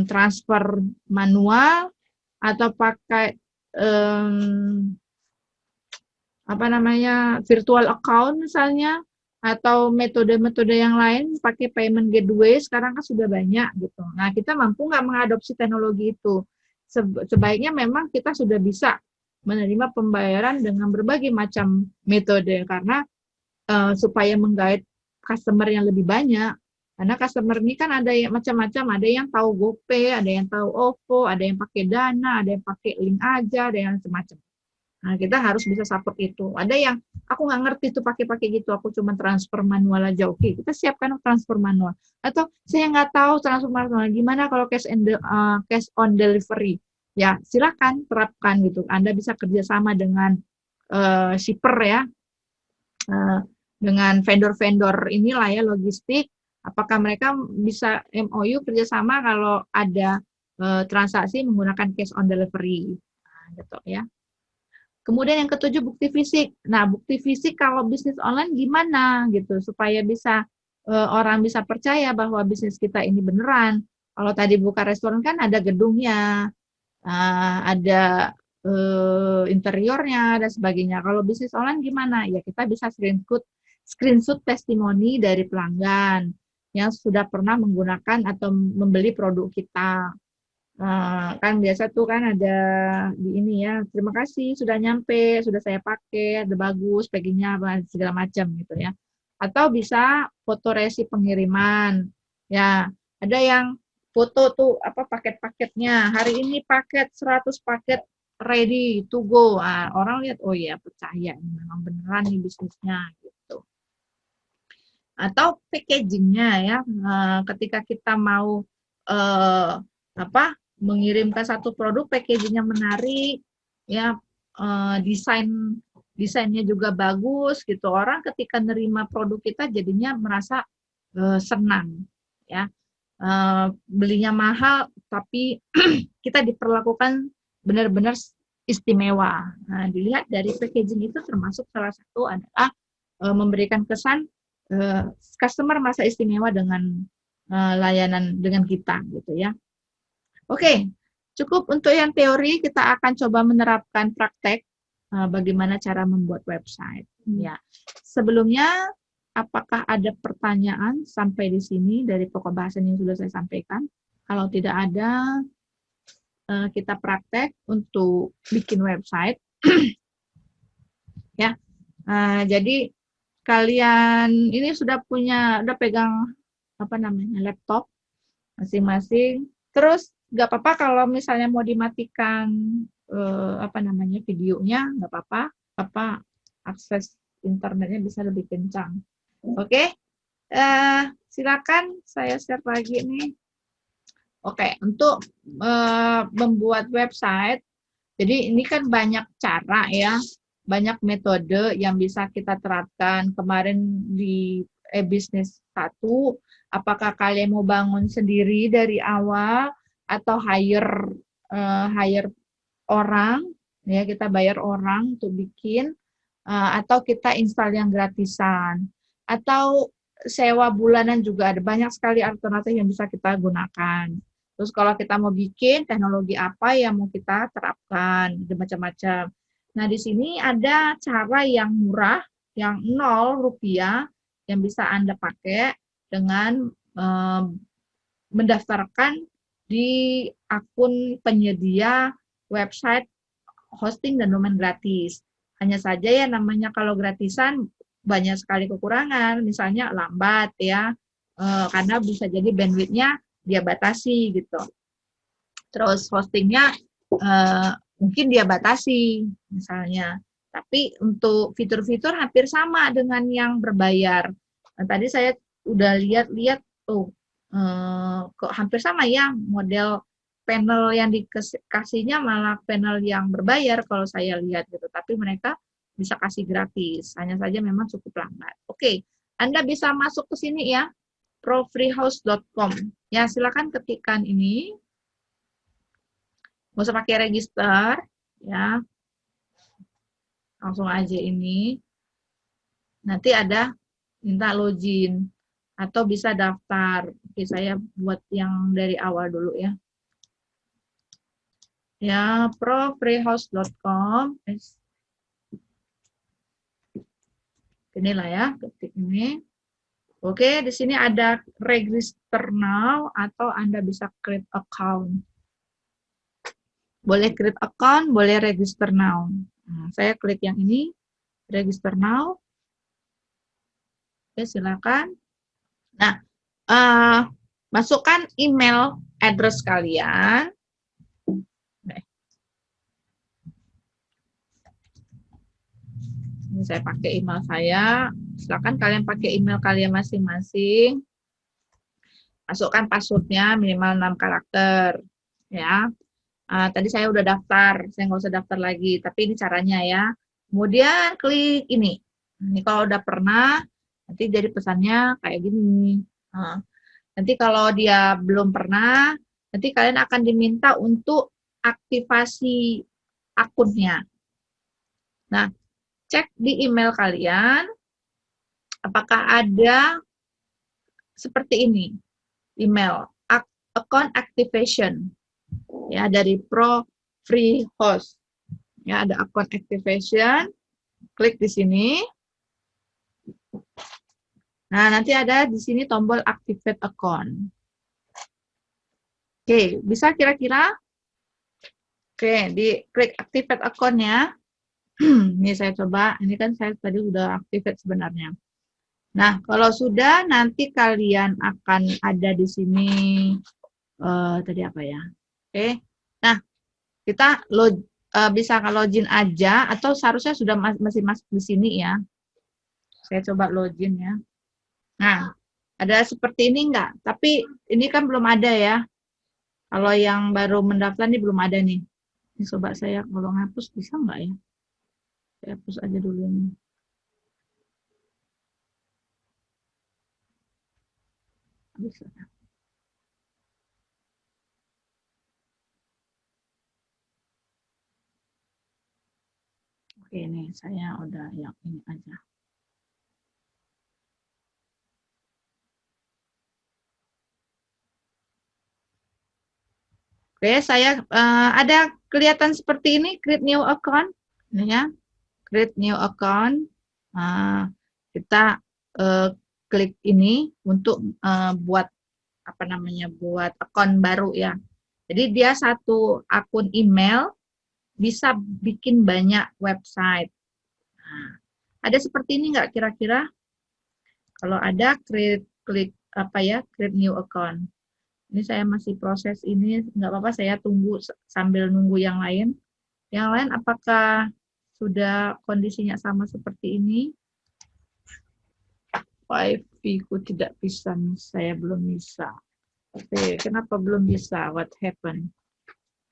transfer manual atau pakai virtual account misalnya, atau metode-metode yang lain pakai payment gateway sekarang kan sudah banyak gitu. Nah, kita mampu nggak mengadopsi teknologi itu? Sebaiknya memang kita sudah bisa menerima pembayaran dengan berbagai macam metode karena supaya menggait customer yang lebih banyak. Karena customer ini kan ada yang macam-macam, ada yang tahu GoPay, ada yang tahu OVO, ada yang pakai Dana, ada yang pakai link aja, ada yang macam-macam. Nah, kita harus bisa support itu. Ada yang aku nggak ngerti tuh pakai gitu, aku cuma transfer manual aja. Oke, kita siapkan transfer manual. Atau saya nggak tahu transfer manual, gimana kalau cash on delivery? Ya, silakan terapkan gitu. Anda bisa kerjasama dengan shipper ya, dengan vendor-vendor inilah ya logistik. Apakah mereka bisa MOU kerjasama kalau ada transaksi menggunakan cash on delivery, gitu ya. Kemudian yang ketujuh, bukti fisik. Nah, bukti fisik kalau bisnis online gimana gitu supaya bisa orang bisa percaya bahwa bisnis kita ini beneran. Kalau tadi buka restoran kan ada gedungnya, ada interiornya dan sebagainya. Kalau bisnis online gimana? Ya kita bisa screenshot testimoni dari pelanggan yang sudah pernah menggunakan atau membeli produk kita. Kan biasa tuh kan ada di ini ya, terima kasih sudah nyampe, sudah saya pakai, ada bagus, packingnya segala macam gitu ya. Atau bisa foto resi pengiriman, ya ada yang foto tuh apa paket-paketnya, hari ini paket 100 paket ready to go, orang lihat oh ya percaya ini memang beneran nih bisnisnya gitu. Atau packagingnya ya, ketika kita mau mengirimkan satu produk, packagingnya menarik, ya desainnya juga bagus gitu. Orang ketika nerima produk kita jadinya merasa senang, ya. Belinya mahal, tapi kita diperlakukan benar-benar istimewa. Nah, dilihat dari packaging itu termasuk salah satu adalah memberikan kesan customer merasa istimewa dengan layanan dengan kita gitu ya. Oke, cukup untuk yang teori, kita akan coba menerapkan praktek bagaimana cara membuat website. Ya, sebelumnya apakah ada pertanyaan sampai di sini dari pokok bahasan yang sudah saya sampaikan? Kalau tidak ada, kita praktek untuk bikin website. Ya, jadi kalian ini sudah pegang laptop masing-masing. Terus nggak apa-apa kalau misalnya mau dimatikan videonya, nggak apa-apa, akses internetnya bisa lebih kencang. Oke, silakan saya share lagi nih. Oke, untuk membuat website, jadi ini kan banyak cara ya. banyak metode yang bisa kita terapkan. Kemarin di e-business 1, apakah kalian mau bangun sendiri dari awal atau hire orang, ya kita bayar orang untuk bikin, atau kita install yang gratisan, atau sewa bulanan juga ada banyak sekali alternatif yang bisa kita gunakan. Terus kalau kita mau bikin teknologi apa yang mau kita terapkan, ada macam-macam. Nah, di sini ada cara yang murah, yang 0 rupiah, yang bisa Anda pakai dengan mendaftarkan di akun penyedia website hosting dan domain gratis. Hanya saja ya namanya kalau gratisan banyak sekali kekurangan, misalnya lambat ya, karena bisa jadi bandwidth-nya dia batasi gitu. Terus hostingnya mungkin dia batasi misalnya. Tapi untuk fitur-fitur hampir sama dengan yang berbayar. Nah, tadi saya udah lihat-lihat tuh, kok hampir sama ya model panel yang dikasihnya malah panel yang berbayar kalau saya lihat gitu. Tapi mereka bisa kasih gratis, hanya saja memang cukup lambat. Oke, Anda bisa masuk ke sini ya, profreehouse.com. Ya, silakan ketikkan ini. Nggak usah pakai register, ya. Langsung aja ini. Nanti ada minta login atau bisa daftar. Oke, saya buat yang dari awal dulu ya. Ya, profreehouse.com. Inilah ya, ketik ini. Oke, di sini ada register now atau Anda bisa create account. Boleh create account, boleh register now. Nah, saya klik yang ini, register now. Oke, silakan. Nah, masukkan email address kalian. Ini saya pakai email saya. Silakan kalian pakai email kalian masing-masing. Masukkan passwordnya minimal 6 karakter. Ya. Tadi saya udah daftar, saya nggak usah daftar lagi. Tapi ini caranya ya. Kemudian klik ini. Ini kalau udah pernah, nanti jadi pesannya kayak gini. Nanti kalau dia belum pernah, nanti kalian akan diminta untuk aktivasi akunnya. Nah, cek di email kalian, apakah ada seperti ini, email, account activation, ya dari Pro Free Host. Ya, ada account activation, klik di sini. Nah, nanti ada di sini tombol activate account. Oke, bisa kira-kira? Oke, di klik activate account-nya. Ini saya coba, ini kan saya tadi udah activate sebenarnya. Nah, kalau sudah, nanti kalian akan ada di sini, tadi apa ya? Oke, nah, kita bisa login aja, atau seharusnya sudah masih masuk di sini ya. Saya coba login ya. Nah, ada seperti ini enggak? Tapi ini kan belum ada ya. Kalau yang baru mendaftar ini belum ada nih. Ini coba saya kalau ngapus bisa enggak ya? Saya hapus aja dulu ini. Bisa. Oke, ini saya udah yang ini aja. Oke, saya ada kelihatan seperti ini, create new account, ini ya, create new account. Kita klik ini untuk buat apa namanya, buat akun baru ya. Jadi dia satu akun email bisa bikin banyak website. Nah, ada seperti ini nggak kira-kira? Kalau ada, klik apa ya, create new account. Ini saya masih proses ini, nggak apa-apa saya tunggu sambil nunggu yang lain. Yang lain apakah sudah kondisinya sama seperti ini? Wifi-ku tidak bisa, saya belum bisa. Oke, kenapa belum bisa? What happened?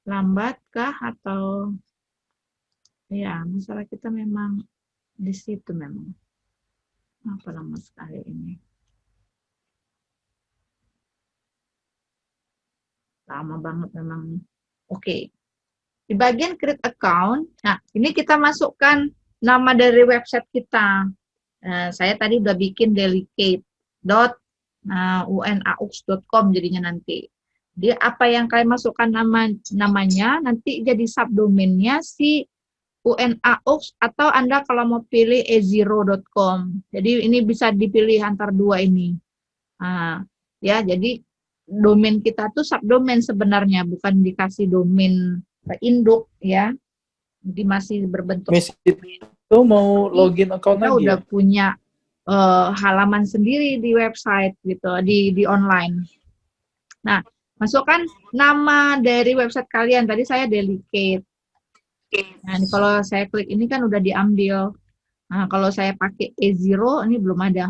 Lambat kah atau Ya, masalah kita memang di situ memang. Apa lama sekali ini? Lama banget memang. Oke. Di bagian create account, nah ini kita masukkan nama dari website kita. Saya tadi udah bikin delicate.unaux.com jadinya nanti. Dia apa yang kalian masukkan namanya nanti jadi subdomainnya si UNAUX atau Anda kalau mau pilih e0.com. Jadi ini bisa dipilih antar dua ini. Nah, ya jadi domain kita tuh subdomain sebenarnya, bukan dikasih domain induk ya. Jadi masih berbentuk Miss itu mau login account kita lagi udah ya? punya halaman sendiri di website gitu, di online. Nah, masukkan nama dari website kalian. Tadi saya delicate. Nah, ini kalau saya klik ini kan udah diambil. Nah, kalau saya pakai E0 ini belum ada.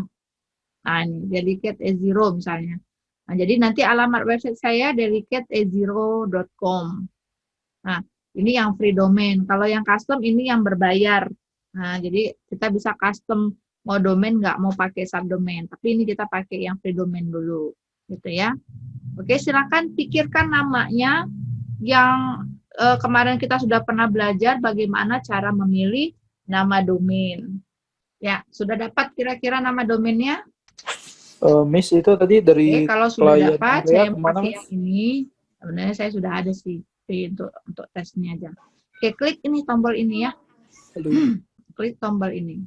Nah, ini delicate E0 misalnya. Nah, jadi nanti alamat website saya delicateE0.com. Nah, ini yang free domain. Kalau yang custom ini yang berbayar. Nah, jadi kita bisa custom mau domain nggak mau pakai subdomain. Tapi ini kita pakai yang free domain dulu, gitu ya. Oke, silakan pikirkan namanya yang kemarin kita sudah pernah belajar bagaimana cara memilih nama domain. Ya, sudah dapat kira-kira nama domainnya? Miss itu tadi Oke, dari kalau sudah klien dapat, area saya kemana, pakai Miss? yang ini. Sebenarnya saya sudah ada sih untuk tesnya aja. Oke, klik ini tombol ini ya. Aduh. Klik tombol ini.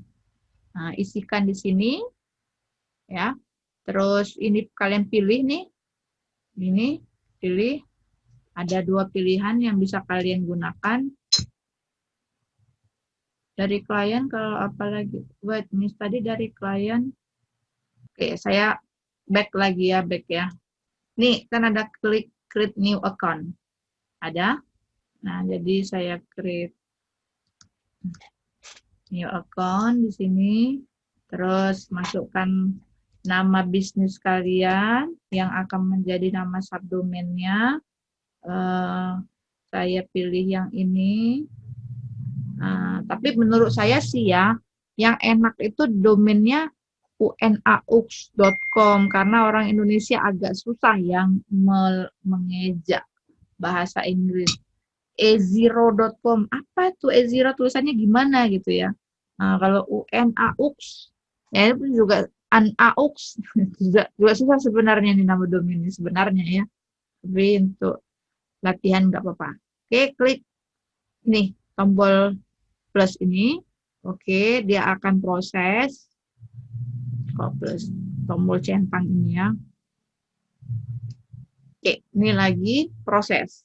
Nah, isikan di sini ya. Terus ini kalian pilih nih. Ini pilih. Ada dua pilihan yang bisa kalian gunakan. Dari klien kalau apa lagi? Wait, ini tadi dari klien. Oke, saya back lagi ya, back ya. Nih, kan ada klik create new account. Ada. Nah, jadi saya create new account di sini. Terus masukkan nama bisnis kalian yang akan menjadi nama subdomainnya. Saya pilih yang ini. Tapi menurut saya sih ya, yang enak itu domainnya unaux.com karena orang Indonesia agak susah yang mengeja bahasa Inggris. e0.com, apa tuh e0 tulisannya gimana gitu ya. Nah, kalau unaux, ya itu juga unaux, juga susah sebenarnya nih nama domain ini sebenarnya ya. Tapi untuk latihan nggak apa-apa. Oke, klik nih tombol plus ini. Oke, dia akan proses. Plus tombol centang ini ya. Oke, ini lagi proses.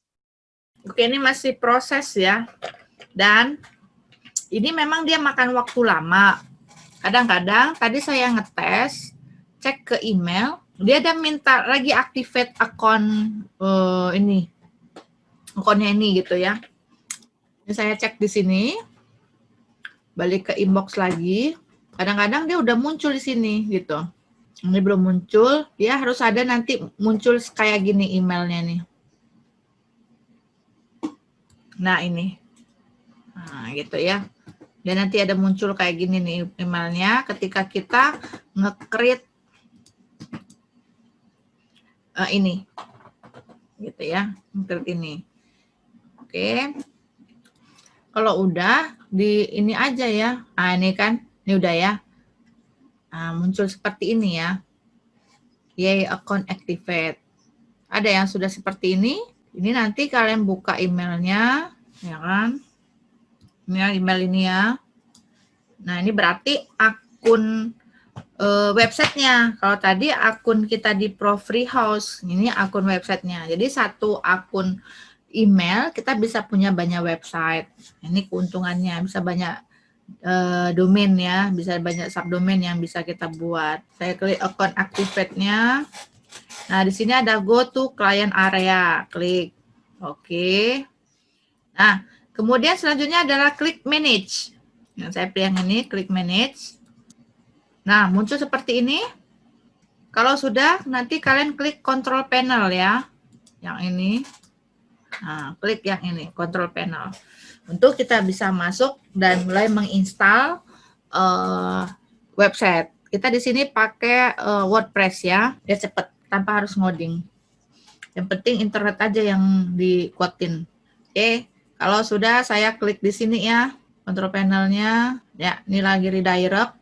Oke, ini masih proses ya. Dan ini memang dia makan waktu lama. Kadang-kadang tadi saya ngetes, cek ke email, dia ada minta lagi activate akun ini. Akunnya ini gitu ya. Ini saya cek di sini. Balik ke inbox lagi. Kadang-kadang dia udah muncul di sini gitu. Ini belum muncul, dia harus ada nanti muncul kayak gini emailnya nih. Nah, ini. Nah, gitu ya. Dan nanti ada muncul kayak gini nih emailnya ketika kita nge-create ini. Gitu ya, nge-create ini. Oke. Kalau udah, di ini aja ya. Nah, ini kan, ini udah ya. Nah, muncul seperti ini ya. Yay, account activate. Ada yang sudah seperti ini. Ini nanti kalian buka emailnya, ya kan? Ini email ini ya. Nah, ini berarti akun websitenya. Kalau tadi akun kita di Pro Free House, ini akun websitenya. Jadi satu akun email kita bisa punya banyak website. Ini keuntungannya, bisa banyak domain ya, bisa banyak subdomain yang bisa kita buat. Saya klik account activate-nya. Nah, di sini ada go to client area, klik. Oke. Nah, kemudian selanjutnya adalah klik manage. Nah, saya pilih yang ini, klik manage. Nah, muncul seperti ini. Kalau sudah, nanti kalian klik control panel ya. Yang ini. Nah, klik yang ini, control panel. Untuk kita bisa masuk dan mulai menginstal website. Kita di sini pakai WordPress ya, dia cepet tanpa harus ngoding. Yang penting internet aja yang dikuatin. Oke, kalau sudah saya klik di sini ya, control panelnya. Ya, ini lagi redirect.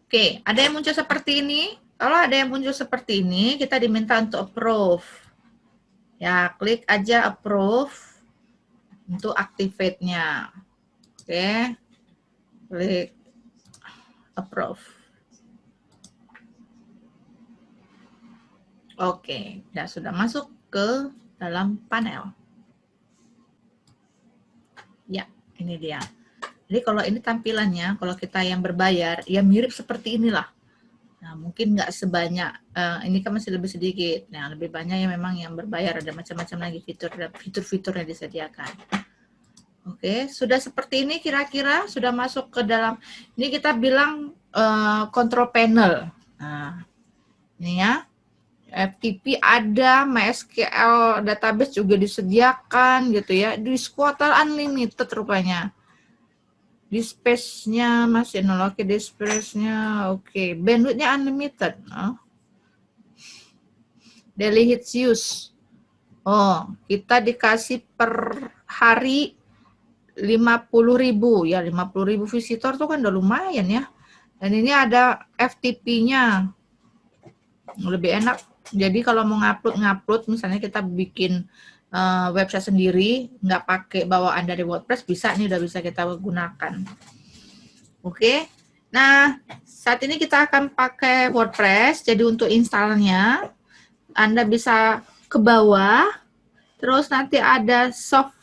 Oke, ada yang muncul seperti ini. Kalau ada yang muncul seperti ini, kita diminta untuk approve. Ya, klik aja approve untuk activate-nya. Oke, klik approve. Oke, ya sudah masuk ke dalam panel. Ya, ini dia. Jadi kalau ini tampilannya, kalau kita yang berbayar, ya mirip seperti inilah. Nah, mungkin nggak sebanyak, ini kan masih lebih sedikit. Nah, lebih banyak yang memang yang berbayar, ada macam-macam lagi fitur-fitur yang disediakan. Oke, sudah seperti ini kira-kira, sudah masuk ke dalam, ini kita bilang control panel. Nah, ini ya, FTP ada, MySQL database juga disediakan gitu ya, di kuota unlimited rupanya. Di space-nya masih nol, oke, di space-nya oke, bandwidth-nya unlimited. Daily hits use. Oh, kita dikasih per hari 50.000 ya, 50.000 visitor tuh kan udah lumayan ya. Dan ini ada FTP-nya. Lebih enak. Jadi kalau mau ngupload misalnya kita bikin website sendiri, nggak pakai bawaan dari WordPress, bisa nih, udah bisa kita gunakan. Oke, nah saat ini kita akan pakai WordPress, jadi untuk installnya Anda bisa ke bawah, terus nanti ada soft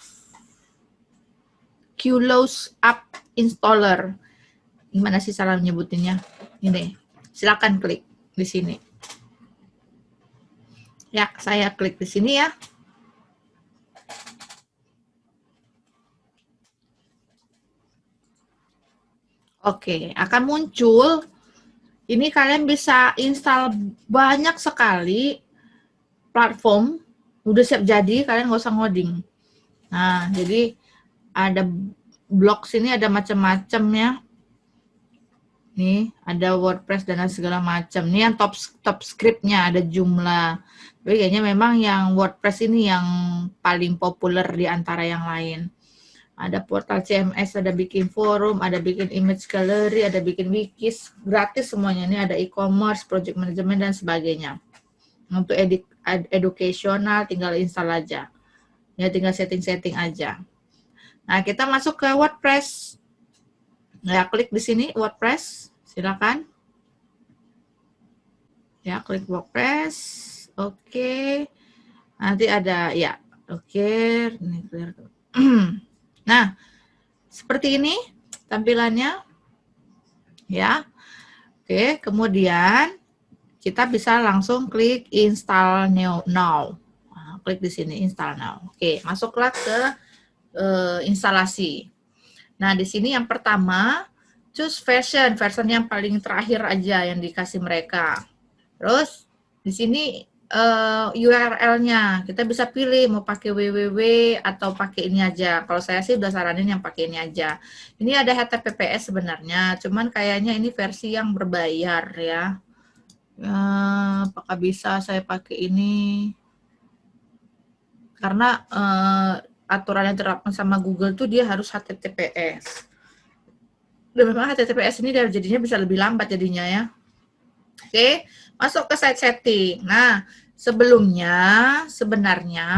Qlos app installer. Gimana sih salah menyebutinnya? Ini, silakan klik di sini. Ya, saya klik di sini ya. Oke, akan muncul. Ini kalian bisa install banyak sekali platform. Udah siap jadi, kalian nggak usah ngoding. Nah, jadi ada blog sini, ada macam-macam ya. Nih, ada WordPress dan segala macam. Ini yang top script-nya, ada jumlah. Tapi kayaknya memang yang WordPress ini yang paling populer di antara yang lain. Ada portal CMS, ada bikin forum, ada bikin image gallery, ada bikin wikis, gratis semuanya. Ini ada e-commerce, project management, dan sebagainya. Untuk educational, tinggal install aja. Ya, tinggal setting-setting aja. Nah, kita masuk ke WordPress. Ya, klik di sini WordPress, silakan. Ya, klik WordPress. Oke. Nanti ada, ya, oke. Ini clear. Nah, seperti ini tampilannya. Ya. Oke, kemudian kita bisa langsung klik install now. Nah, klik di sini install now. Oke, masuklah ke instalasi. Nah, di sini yang pertama, choose version yang paling terakhir aja yang dikasih mereka. Terus di sini URL-nya kita bisa pilih mau pakai www atau pakai ini aja. Kalau saya sih udah saranin yang pakai ini aja. Ini ada HTTPS sebenarnya, cuman kayaknya ini versi yang berbayar ya. Apakah bisa saya pakai ini? Karena aturan yang diterapkan sama Google tuh dia harus HTTPS. Dan memang HTTPS ini jadinya bisa lebih lambat jadinya ya. Oke, masuk ke site setting. Nah, sebelumnya sebenarnya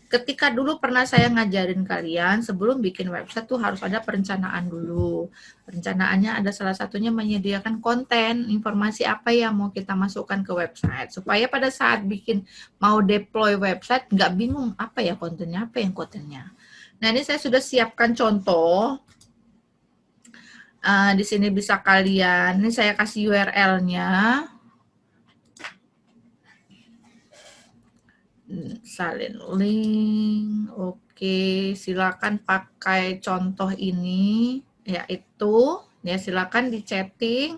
ketika dulu pernah saya ngajarin kalian sebelum bikin website tuh harus ada perencanaan dulu. Perencanaannya ada salah satunya menyediakan konten, informasi apa yang mau kita masukkan ke website. Supaya pada saat bikin mau deploy website nggak bingung apa ya kontennya, apa yang kontennya. Nah, ini saya sudah siapkan contoh. Di sini bisa kalian, ini saya kasih URL-nya. Salin link. Oke, silakan pakai contoh ini, yaitu ya silakan di chatting.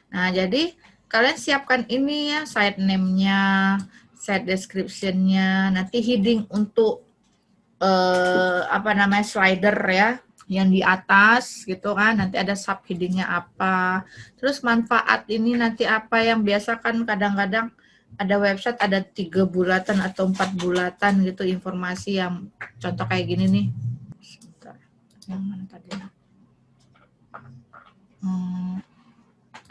Nah, jadi kalian siapkan ini ya, site name-nya, Set description-nya, nanti heading untuk slider ya, yang di atas gitu kan, nanti ada sub heading-nya apa. Terus manfaat ini nanti apa, yang biasa kan kadang-kadang ada website ada 3 bulatan atau 4 bulatan gitu informasi, yang contoh kayak gini nih. Sebentar. Yang mana tadi?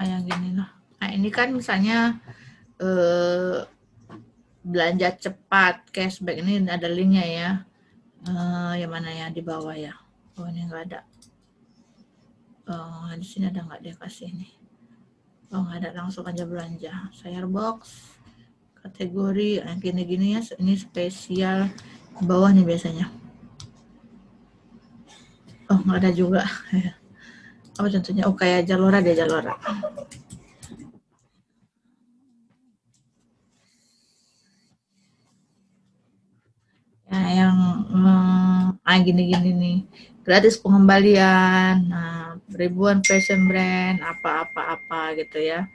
Yang gini lah. Nah, ini kan misalnya belanja cepat, cashback, ini ada linknya ya. Yang mana ya, di bawah ya? Oh, ini nggak ada. Di sini ada nggak dia kasih nih? Oh, nggak ada, langsung aja belanja. Firebox, kategori, gini-gini ya. Ini spesial, di bawah nih biasanya. Oh, nggak ada juga. Apa contohnya? Oh, kayak Zalora deh, Zalora. Ya, yang gini-gini nih, gratis pengembalian, ribuan fashion brand, apa-apa gitu ya.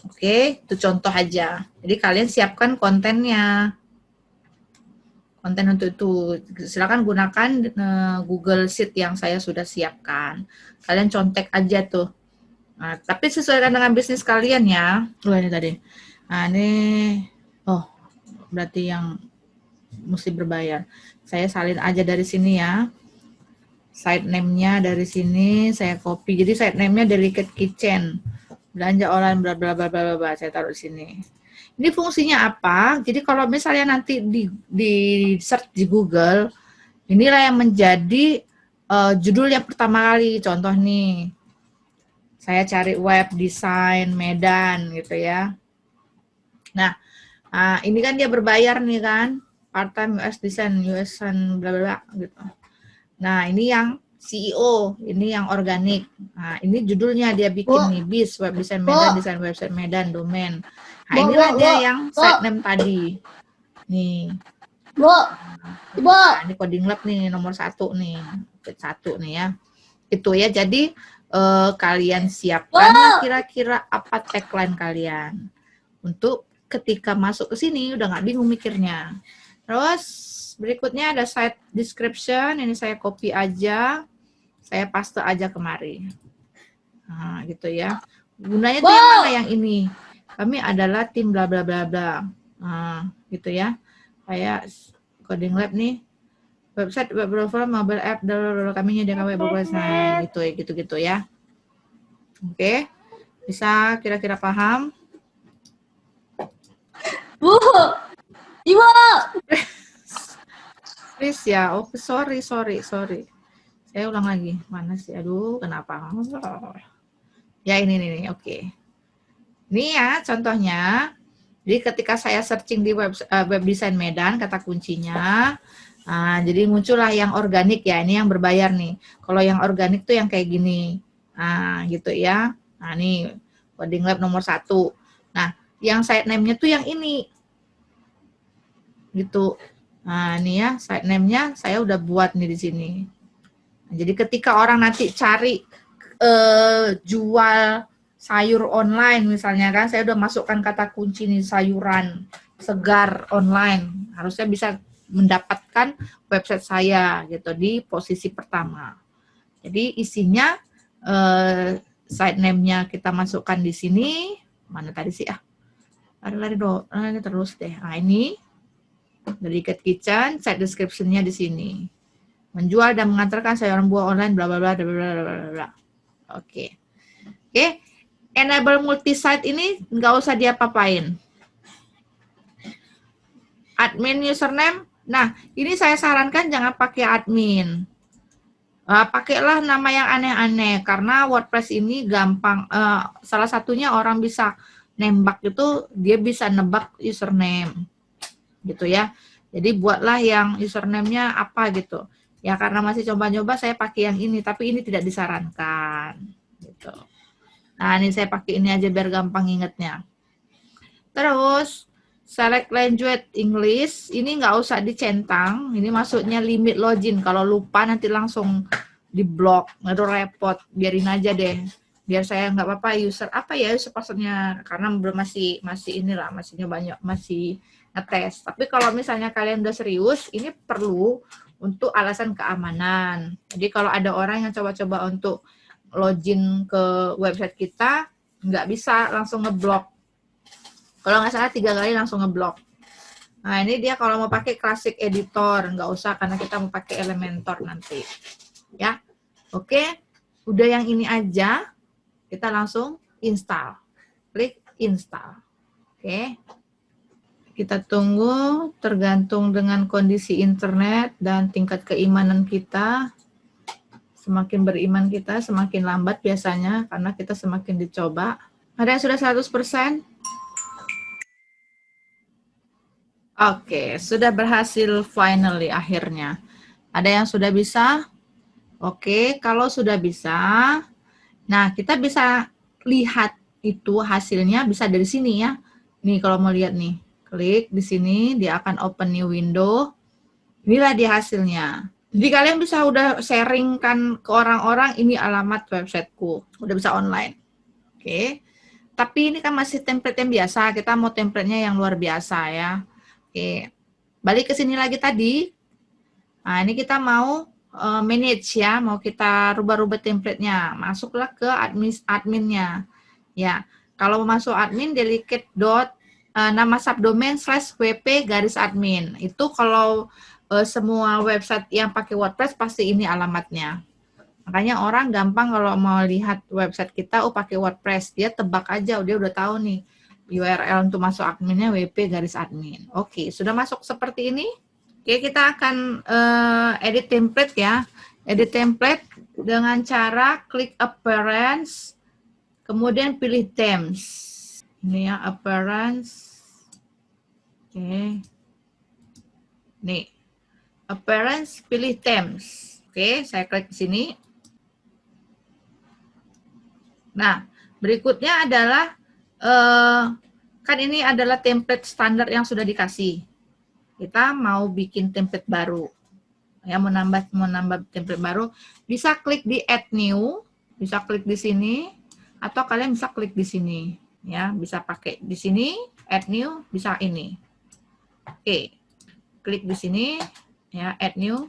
Oke, itu contoh aja. Jadi kalian siapkan kontennya. Konten untuk itu, silakan gunakan Google Sheet yang saya sudah siapkan. Kalian contek aja tuh. Nah, tapi sesuaikan dengan bisnis kalian ya. Ini tadi. Nah, ini, berarti yang mesti berbayar. Saya salin aja dari sini ya. Site name-nya dari sini saya copy. Jadi site name-nya Delicate Kitchen. Belanja online bla bla bla bla bla. Saya taruh di sini. Ini fungsinya apa? Jadi kalau misalnya nanti di search di Google, inilah yang menjadi judul yang pertama kali. Contoh nih, saya cari web design Medan gitu ya. Nah, ini kan dia berbayar nih kan, part time US design, US bla bla bla gitu. Nah, ini yang CEO, ini yang organik. Nah, ini judulnya dia bikin nih, BIS, web design Medan, desain website Medan, domain. Nah, inilah dia yang site name tadi. Nih. Nah, ini coding lab nih, nomor 1 nih. 1 nih ya. Itu ya, jadi kalian siapkan kira-kira apa tagline kalian. Untuk ketika masuk ke sini, udah nggak bingung mikirnya. Terus, berikutnya ada site description, ini saya copy aja, saya paste aja kemari. Nah, gitu ya. Gunanya tuh yang mana yang ini? Kami adalah tim bla bla bla bla. Nah, gitu ya. Kayak coding lab nih. Website, web browser, mobile app, kami menyediakan web browser. Nah, gitu ya. Oke. Bisa kira-kira paham? Ibu. Please ya. Oh, sorry. Saya ulang lagi. Mana sih? Aduh, kenapa? Ya, ini. Oke. Ini ya contohnya. Jadi ketika saya searching di web design Medan, kata kuncinya, jadi muncullah yang organik ya. Ini yang berbayar nih. Kalau yang organik tuh yang kayak gini. Nah, gitu ya. Nah, ini coding lab nomor 1. Nah, yang site name-nya tuh yang ini. Gitu. Nah, ini ya site name-nya saya udah buat nih di sini. Nah, jadi ketika orang nanti cari jual sayur online misalnya kan, saya udah masukkan kata kunci nih, sayuran segar online, harusnya bisa mendapatkan website saya gitu di posisi pertama. Jadi isinya site name-nya kita masukkan di sini. Mana tadi sih lari terus deh. Nah, ini Delicate Kitchen, site description-nya di sini. Menjual dan mengantarkan sayuran buah online bla bla bla bla bla bla. Oke. Enable multi-site ini nggak usah diapa-apain. Admin username. Nah, ini saya sarankan jangan pakai admin. Pakailah nama yang aneh-aneh karena WordPress ini gampang. Salah satunya orang bisa nembak itu, dia bisa nebak username, gitu ya. Jadi buatlah yang username-nya apa gitu. Ya karena masih coba-coba saya pakai yang ini, tapi ini tidak disarankan. Gitu. Nah, ini saya pakai ini aja biar gampang ingetnya. Terus, select language English. Ini nggak usah dicentang. Ini maksudnya limit login. Kalau lupa nanti langsung diblok. Nggak repot. Biarin aja deh. biar saya nggak apa-apa user apa ya user passwordnya, karena belum masih inilah masih banyak masih ngetes. Tapi kalau misalnya kalian udah serius, ini perlu untuk alasan keamanan. Jadi kalau ada orang yang coba-coba untuk login ke website kita, nggak bisa langsung ngeblok. Kalau nggak salah 3 kali langsung ngeblok. Nah ini dia kalau mau pakai Classic Editor, nggak usah karena kita mau pakai Elementor nanti. Ya, oke. Udah yang ini aja, kita langsung install. Klik install. Oke. Kita tunggu tergantung dengan kondisi internet dan tingkat keimanan kita. Semakin beriman kita, semakin lambat biasanya karena kita semakin dicoba. Ada yang sudah 100%? Oke, sudah berhasil finally akhirnya. Ada yang sudah bisa? Oke, kalau sudah bisa, nah kita bisa lihat itu hasilnya bisa dari sini ya. Nih kalau mau lihat nih, klik di sini, dia akan open new window. Inilah dia hasilnya. Jadi kalian bisa udah sharingkan ke orang-orang, ini alamat websiteku, udah bisa online. Oke, tapi ini kan masih template yang biasa, kita mau template-nya yang luar biasa ya. Oke, balik ke sini lagi tadi. Nah ini kita mau manage ya, mau kita rubah-rubah template-nya. Masuklah ke adminnya. Ya, kalau mau masuk admin, delegate nama subdomain /wp-admin. Itu kalau semua website yang pakai WordPress pasti ini alamatnya. Makanya orang gampang kalau mau lihat website kita, pakai WordPress, dia tebak aja, dia udah tahu nih URL untuk masuk adminnya wp-admin. Oke, sudah masuk seperti ini. Oke, kita akan edit template ya. Edit template dengan cara klik appearance, kemudian pilih themes. Ini ya, appearance. Oke. Nih, appearance, pilih themes. Oke, saya klik di sini. Nah, berikutnya adalah, kan ini adalah template standar yang sudah dikasih. Kita mau bikin template baru. Ya, mau nambah template baru, bisa klik di add new, bisa klik di sini, atau kalian bisa klik di sini. Ya, bisa pakai di sini, add new, bisa ini. Oke, klik di sini, ya, add new.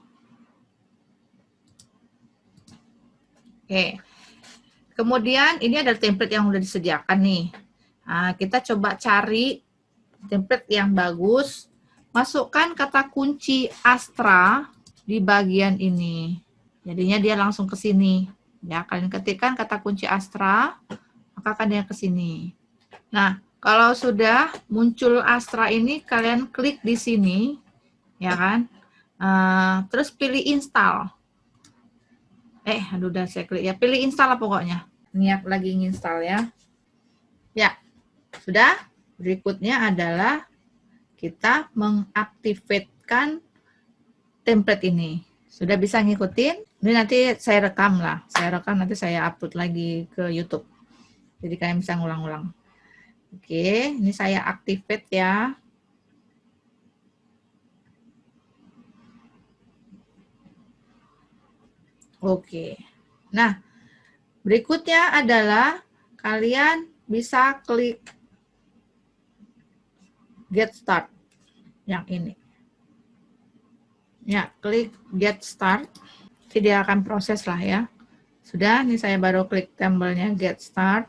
Oke, kemudian ini adalah template yang sudah disediakan nih. Nah, kita coba cari template yang bagus, masukkan kata kunci Astra di bagian ini. Jadinya dia langsung ke sini. Ya, kalian ketikkan kata kunci Astra, maka akan dia ke sini. Nah, kalau sudah muncul Astra ini, kalian klik di sini, ya kan? Terus pilih install. Udah saya klik ya. Pilih install lah pokoknya. Niat lagi install ya. Ya, sudah. Berikutnya adalah kita mengaktifkan template ini. Sudah bisa ngikutin? Ini nanti saya rekam lah. Saya rekam nanti saya upload lagi ke YouTube. Jadi kalian bisa ngulang-ulang. Oke, ini saya activate ya. Oke. Nah, berikutnya adalah kalian bisa klik Get Start yang ini. Ya, klik Get Start. Jadi dia akan proses lah ya. Sudah, ini saya baru klik tombolnya Get Start.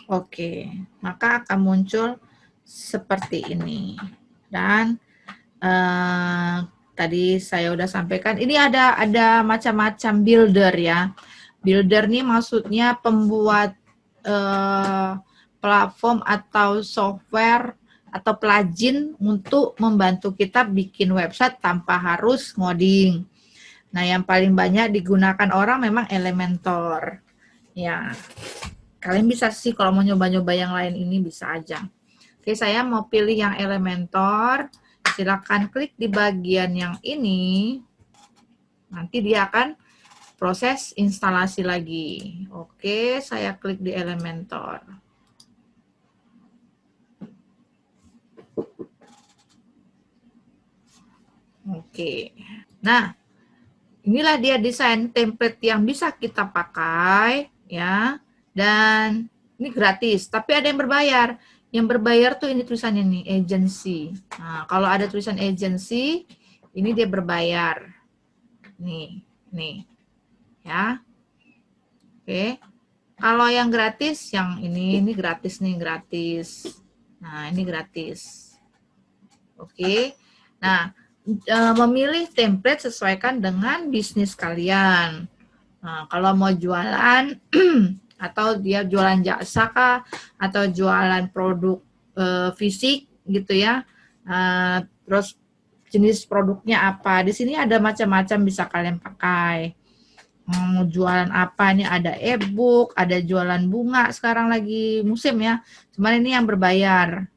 Oke, maka akan muncul seperti ini. Dan tadi saya udah sampaikan, ini ada macam-macam builder ya. Builder nih maksudnya pembuat platform atau software atau plugin untuk membantu kita bikin website tanpa harus ngoding. Nah, yang paling banyak digunakan orang memang Elementor. Ya, kalian bisa sih kalau mau nyoba-nyoba yang lain ini bisa aja. Oke, saya mau pilih yang Elementor. Silakan klik di bagian yang ini. Nanti dia akan proses instalasi lagi. Oke, saya klik di Elementor. Oke. Nah, inilah dia desain template yang bisa kita pakai ya. Dan ini gratis, tapi ada yang berbayar. Yang berbayar tuh ini tulisannya nih, agency. Nah, kalau ada tulisan agency, ini dia berbayar. Nih, ya. Oke. Kalau yang gratis, yang ini gratis nih, gratis. Nah, ini gratis. Oke. Nah, memilih template sesuaikan dengan bisnis kalian. Nah, kalau mau jualan atau dia jualan jasa kah atau jualan produk fisik gitu ya. Terus jenis produknya apa? Di sini ada macam-macam bisa kalian pakai. Mau jualan apa, ini ada e-book, ada jualan bunga, sekarang lagi musim ya. Cuman ini yang berbayar.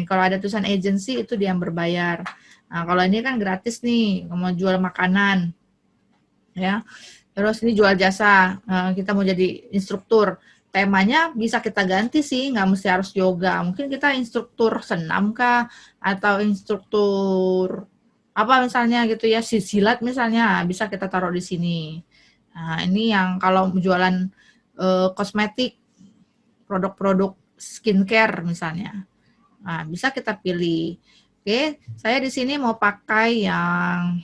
Kalau ada tulisan agency itu dia yang berbayar. Nah, kalau ini kan gratis nih, mau jual makanan ya. Terus ini jual jasa, kita mau jadi instruktur. Temanya bisa kita ganti sih, nggak mesti harus yoga. Mungkin kita instruktur senam kah, atau instruktur apa misalnya gitu ya, silat misalnya, bisa kita taruh di sini. Nah, ini yang kalau jualan kosmetik, produk-produk skincare misalnya. Nah, bisa kita pilih. Oke, saya di sini mau pakai yang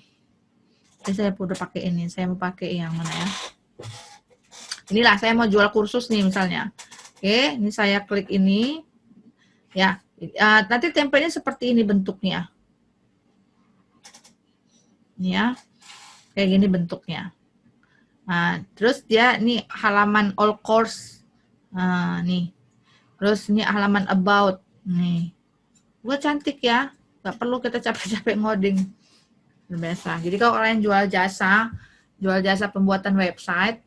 saya udah pakai ini. Saya mau pakai yang mana ya? Inilah saya mau jual kursus nih misalnya. Oke, ini saya klik ini. Ya, nanti tempelnya seperti ini bentuknya. Ini ya. Kayak gini bentuknya. Nah, terus dia nih halaman all course. Nah, nih. Terus ini halaman about. Nih. Gue cantik ya. Gak perlu kita capek-capek ngoding. Biasa. Jadi kalau kalian jual jasa pembuatan website,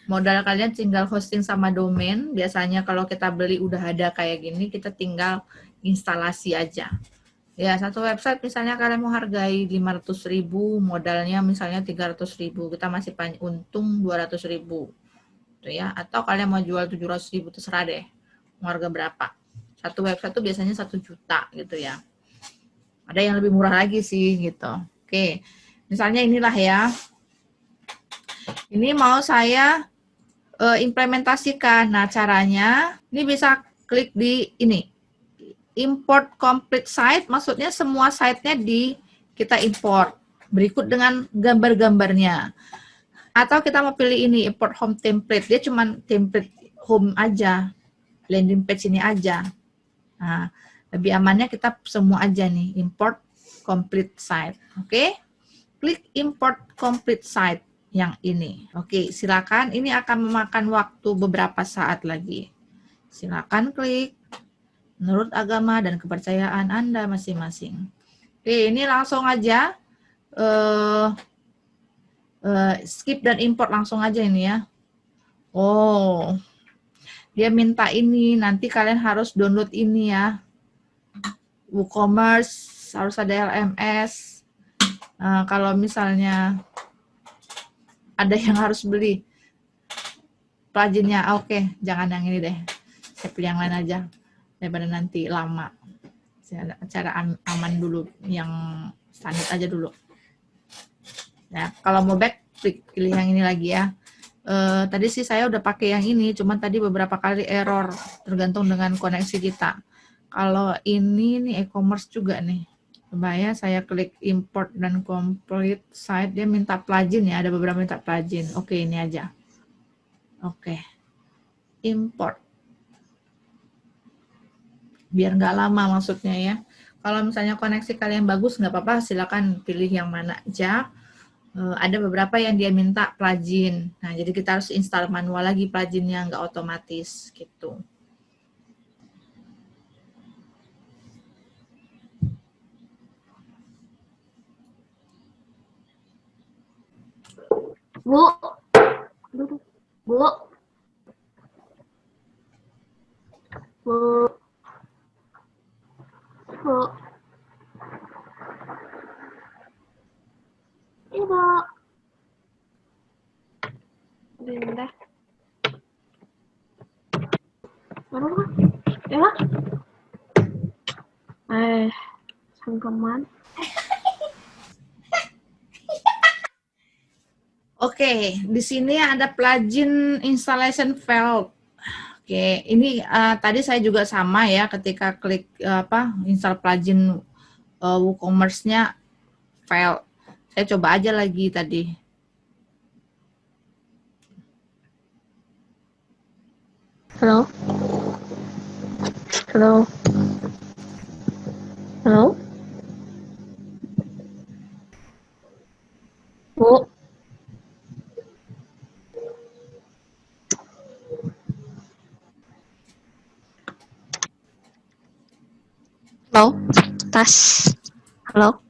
modal kalian tinggal hosting sama domain. Biasanya kalau kita beli udah ada kayak gini, kita tinggal instalasi aja. Ya, satu website misalnya kalian mau hargai 500.000, modalnya misalnya 300.000, kita masih untung 200.000. Gitu ya. Atau kalian mau jual 700.000, terserah deh. Mau harga berapa. Satu website itu biasanya 1 juta gitu ya. Ada yang lebih murah lagi sih gitu. Oke. Misalnya inilah ya. Ini mau saya implementasikan. Nah, caranya ini bisa klik di ini. Import complete site, maksudnya semua site-nya kita import. Berikut dengan gambar-gambarnya. Atau kita mau pilih ini, import home template. Dia cuma template home aja. Landing page ini aja. Nah, lebih amannya kita semua aja nih. Import complete site. Oke. Klik import complete site yang ini. Oke, silakan. Ini akan memakan waktu beberapa saat lagi. Silakan klik. Menurut agama dan kepercayaan Anda masing-masing. Oke, ini langsung aja skip dan import langsung aja ini ya. Oh, dia minta ini, nanti kalian harus download ini ya. WooCommerce, harus ada LMS. Kalau misalnya ada yang harus beli pluginnya, oke, jangan yang ini deh. Saya pilih yang lain aja. Daripada nanti lama. Cara aman dulu, yang standar aja dulu. Ya, kalau mau back, pilih yang ini lagi ya. Tadi sih saya udah pakai yang ini, cuman tadi beberapa kali error, tergantung dengan koneksi kita. Kalau ini nih e-commerce juga nih. Coba ya, saya klik import dan complete site, dia minta plugin ya, ada beberapa minta plugin. Oke, ini aja. Oke. Import. Biar nggak lama maksudnya ya. Kalau misalnya koneksi kalian bagus, nggak apa-apa, silakan pilih yang mana aja. Ada beberapa yang dia minta plugin. Nah, jadi kita harus install manual lagi pluginnya, nggak otomatis gitu. Bu. Bu. Bu. Bu. Ibu. Dinda. Mana kan? Ya. Sangkaman. Oke, di sini ada plugin installation file. Oke, ini tadi saya juga sama ya ketika klik install plugin WooCommerce-nya file. Saya coba aja lagi tadi. Halo? Halo? Halo? Bu? Halo? Tes. Halo?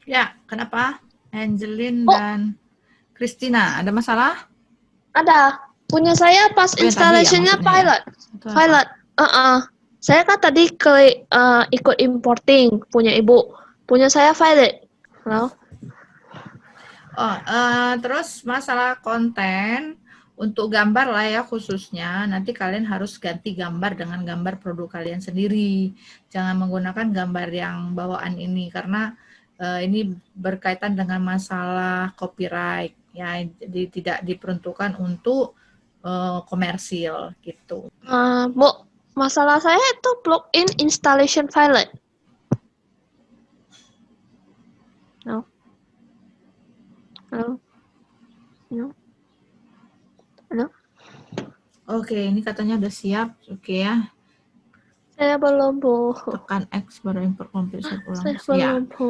Ya, kenapa? Angelin Oh. dan Christina, ada masalah? Ada. Punya saya pas Oh, yang tadi ya installation-nya maksudnya ya? pilot. Itu apa? Pilot. Saya kan tadi ikut importing punya ibu. Punya saya pilot. Halo? Oh, terus masalah konten untuk gambar lah ya khususnya, nanti kalian harus ganti gambar dengan gambar produk kalian sendiri. Jangan menggunakan gambar yang bawaan ini karena ini berkaitan dengan masalah copyright ya, jadi tidak diperuntukkan untuk komersil gitu. Bu, masalah saya itu plugin installation pilot. Halo? Halo? Halo? Halo? Oke, ini katanya udah siap. Oke ya, Saya belum, Bu. tekan X baru import complete set ulang. Saya Ya. belum, Bu.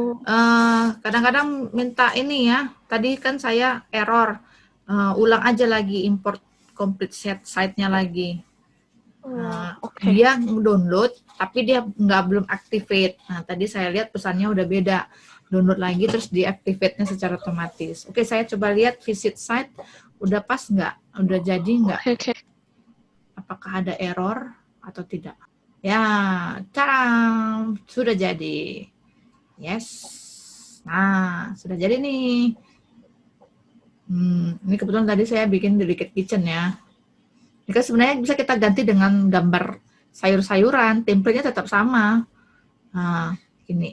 Kadang-kadang minta ini ya. Tadi kan saya error. Ulang aja lagi import complete set site-nya lagi. Oke. Dia download tapi dia belum activate. Nah, tadi saya lihat pesannya udah beda. Download lagi terus deactivate-nya secara otomatis. Oke, saya coba lihat visit site udah pas nggak? Udah jadi nggak? Oke. Apakah ada error atau tidak? Ya, tadam, sudah jadi. Yes. Nah, sudah jadi nih. Ini kebetulan tadi saya bikin delicate kitchen ya. Ini kan sebenarnya bisa kita ganti dengan gambar sayur-sayuran, template-nya tetap sama. Nah, ini.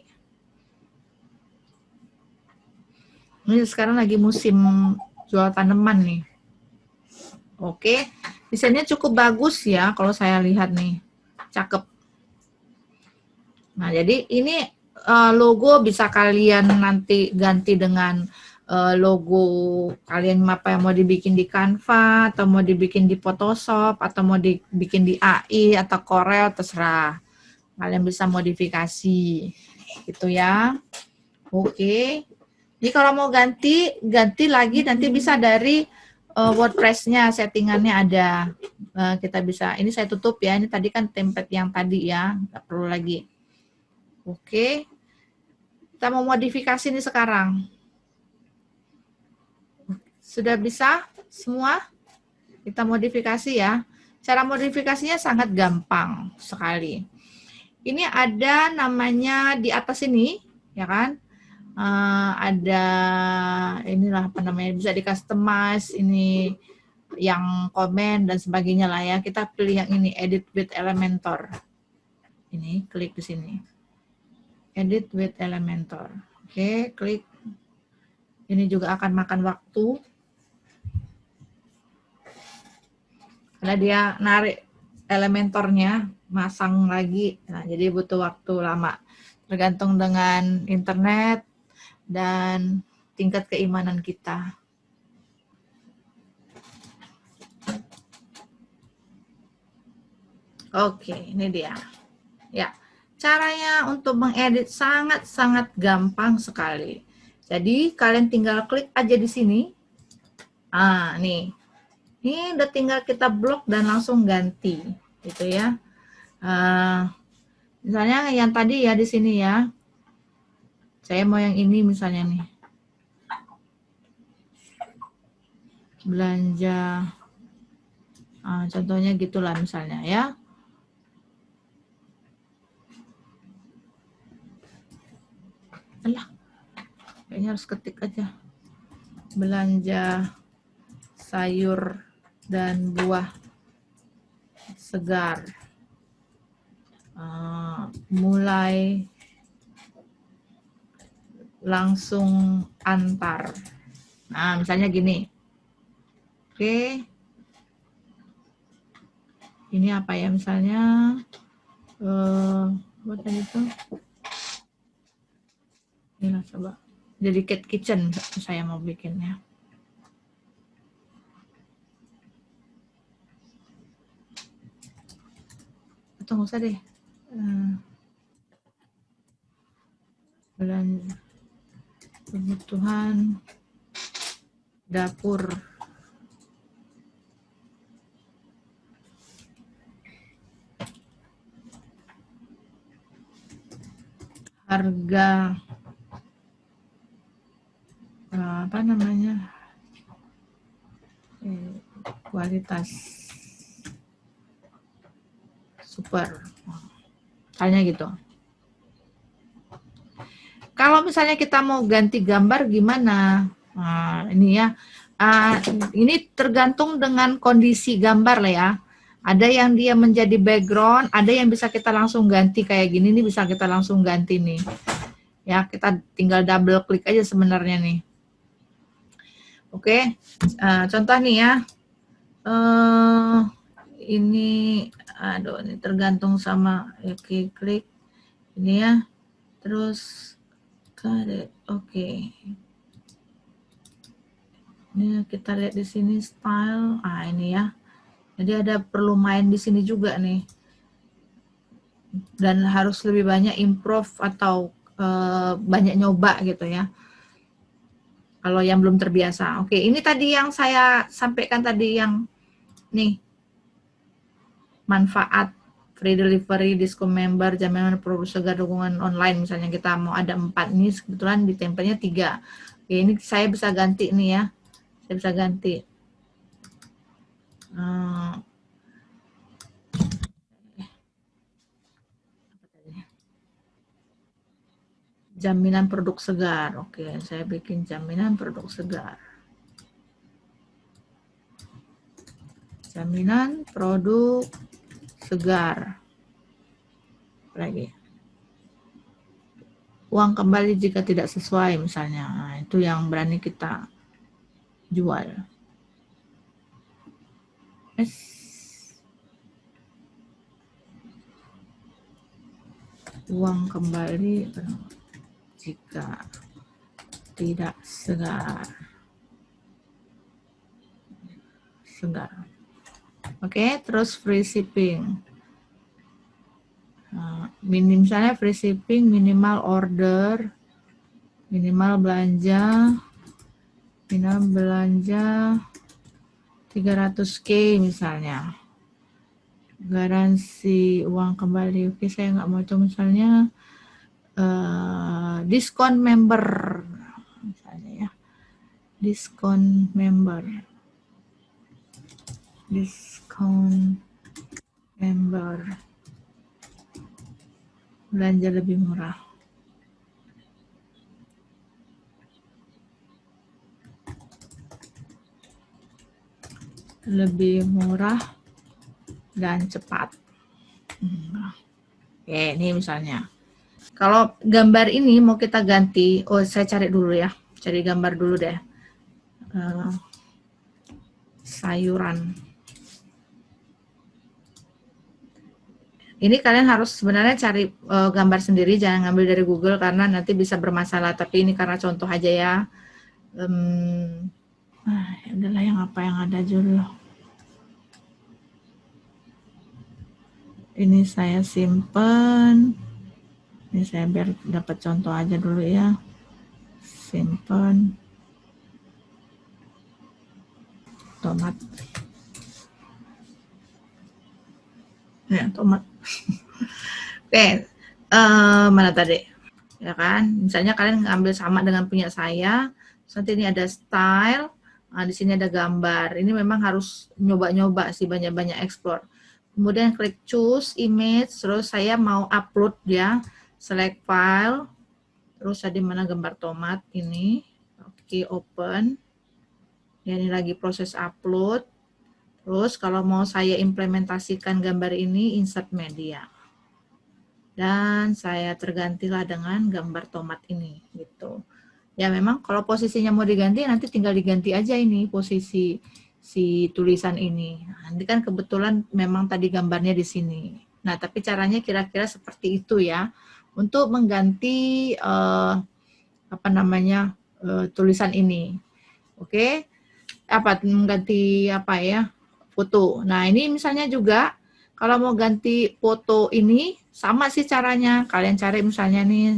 Ini sekarang lagi musim jual tanaman nih. Oke, desainnya cukup bagus ya kalau saya lihat nih. Cakep. Nah, jadi ini logo bisa kalian nanti ganti dengan logo kalian apa yang mau dibikin di Canva atau mau dibikin di Photoshop atau mau dibikin di AI atau Corel, terserah. Kalian bisa modifikasi gitu ya. Oke. Jadi kalau mau ganti lagi nanti bisa dari WordPress-nya, settingannya ada. Kita bisa, ini saya tutup ya, ini tadi kan template yang tadi ya, nggak perlu lagi. Oke, kita mau modifikasi nih sekarang. Sudah bisa semua? Kita modifikasi ya. Cara modifikasinya sangat gampang sekali. Ini ada namanya di atas ini, ya kan? Ada inilah apa namanya, bisa di customize ini yang komen dan sebagainya lah ya. Kita pilih yang ini, edit with Elementor. Ini klik di sini. Edit with Elementor. Oke, klik. Ini juga akan makan waktu. Karena dia narik Elementornya, masang lagi. Nah, jadi butuh waktu lama. Tergantung dengan internet dan tingkat keimanan kita. Oke, ini dia. Ya. Caranya untuk mengedit sangat-sangat gampang sekali. Jadi kalian tinggal klik aja di sini. Nih. Ini udah tinggal kita blok dan langsung ganti, gitu ya. Misalnya yang tadi ya di sini ya. Saya mau yang ini misalnya nih. Belanja. Contohnya gitulah misalnya ya. Alah, kayaknya harus ketik aja. Belanja sayur dan buah segar. Mulai langsung antar. Nah, misalnya gini. Oke. Ini apa ya misalnya? Buat itu. Ini coba. Dedicated kitchen saya mau bikinnya. Atau nggak usah deh. Belanja kebutuhan dapur. Harga apa namanya? Kualitas super. Hanya gitu. Kalau misalnya kita mau ganti gambar gimana? Nah, ini ya. Ini tergantung dengan kondisi gambar lah ya. Ada yang dia menjadi background, ada yang bisa kita langsung ganti kayak gini nih, bisa kita langsung ganti nih. Ya, kita tinggal double klik aja sebenarnya nih. Oke, contoh nih ya. Ini, aduh, ini tergantung sama, oke, klik ini ya. Terus, oke. Ini kita lihat di sini style, ini ya. Jadi ada perlu main di sini juga nih. Dan harus lebih banyak improve atau banyak nyoba gitu ya. Kalau yang belum terbiasa. Oke, ini tadi yang saya sampaikan tadi yang nih. Manfaat free delivery, diskon member, jaminan produk segar, dukungan online. Misalnya kita mau ada 4 nih, kebetulan di tempelnya 3. Oke, ini saya bisa ganti nih ya. Saya bisa ganti. Jaminan produk segar. Oke, saya bikin jaminan produk segar. Jaminan produk segar. Lagi. Uang kembali jika tidak sesuai misalnya. Nah, itu yang berani kita jual. Uang kembali jika tidak segar. Oke, terus free shipping. Misalnya free shipping, minimal order, minimal belanja 300.000 misalnya. Garansi uang kembali. Oke, saya nggak mau itu misalnya diskon member misalnya ya. Diskon member. Belanja lebih murah. Lebih murah dan cepat. Oke, ini misalnya. Kalau gambar ini mau kita ganti, saya cari dulu ya. Cari gambar dulu deh. Sayuran. Ini kalian harus sebenarnya cari gambar sendiri, jangan ngambil dari Google karena nanti bisa bermasalah. Tapi ini karena contoh aja ya. Udahlah yang apa yang ada dulu. Ini saya simpen. Ini saya biar dapat contoh aja dulu ya. Simpen. Tomat. Ya, tomat. Oke, mana tadi? Ya kan, misalnya kalian ngambil sama dengan punya saya, nanti ini ada style, di sini ada gambar. Ini memang harus nyoba-nyoba sih, banyak-banyak explore. Kemudian klik choose image, terus saya mau upload ya, select file, terus ada di mana gambar tomat ini, oke, open. Ya, ini lagi proses upload. Terus kalau mau saya implementasikan gambar ini, insert media. Dan saya tergantilah dengan gambar tomat ini, gitu. Ya memang kalau posisinya mau diganti, nanti tinggal diganti aja ini posisi si tulisan ini. Nah, ini kan kebetulan memang tadi gambarnya di sini. Nah, tapi caranya kira-kira seperti itu ya, untuk mengganti tulisan ini. Oke, mengganti apa ya, foto. Nah, ini misalnya juga kalau mau ganti foto ini sama sih caranya. Kalian cari misalnya nih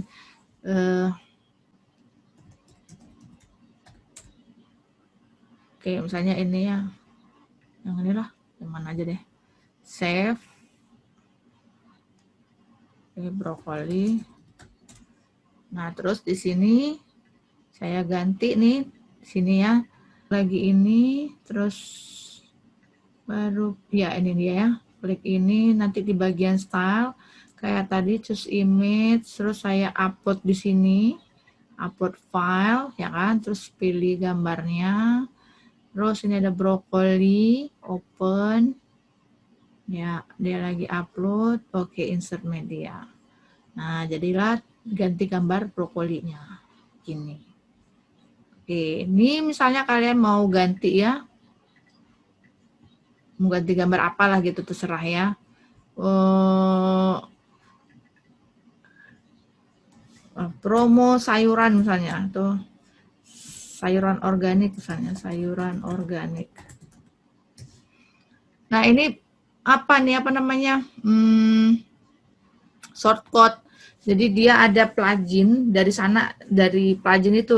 oke, misalnya ini ya. Yang ini lah, yang mana aja deh. Save. Oke, brokoli. Nah, terus di sini saya ganti nih, di sini ya. Lagi ini, terus baru ya ini dia ya. Klik ini, nanti di bagian style kayak tadi choose image, terus saya upload di sini. Upload file ya kan, terus pilih gambarnya. Terus ini ada brokoli, open. Ya, dia lagi upload. Oke, insert media. Nah, jadilah ganti gambar brokolinya. Gini. Oke, ini misalnya kalian mau ganti ya. Mau ganti gambar apalah gitu, terserah ya. Promo sayuran misalnya. Tuh. Sayuran organik misalnya. Sayuran organik. Nah, ini apa nih, shortcut. Jadi dia ada plugin dari sana, dari plugin itu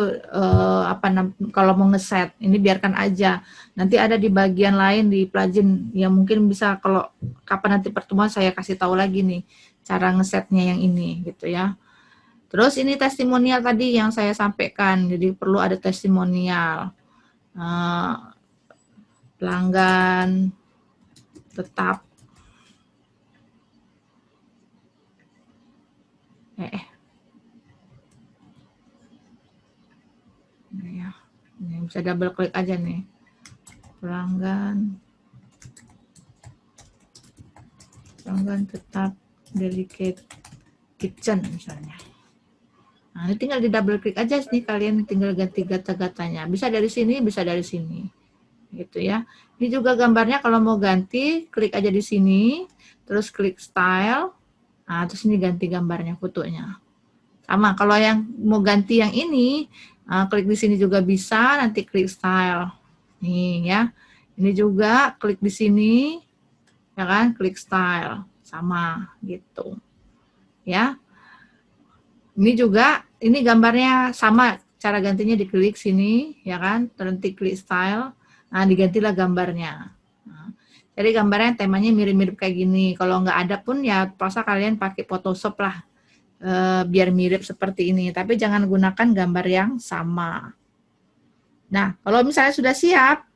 kalau mau ngeset, ini biarkan aja. Nanti ada di bagian lain di plugin yang mungkin bisa kalau kapan nanti pertemuan saya kasih tahu lagi nih cara ngesetnya yang ini gitu ya. Terus ini testimonial tadi yang saya sampaikan, jadi perlu ada testimonial. Pelanggan tetap ini ya, ini bisa double klik aja nih, pelanggan tetap delicate kitchen misalnya. Nah, ini tinggal di double klik aja nih, kalian tinggal ganti kata-katanya, bisa dari sini, bisa dari sini gitu ya. Ini juga gambarnya kalau mau ganti, klik aja di sini, terus klik style. Nah, terus ini ganti gambarnya, fotonya. Sama, kalau yang mau ganti yang ini, klik di sini juga bisa, nanti klik style. Nih ya. Ini juga klik di sini, ya kan, klik style. Sama gitu. Ya. Ini juga, ini gambarnya sama, cara gantinya diklik sini, ya kan, nanti klik style. Nah, digantilah gambarnya. Nah, jadi gambarnya temanya mirip-mirip kayak gini. Kalau nggak ada pun ya terpaksa kalian pakai Photoshop lah, biar mirip seperti ini. Tapi jangan gunakan gambar yang sama. Nah, kalau misalnya sudah siap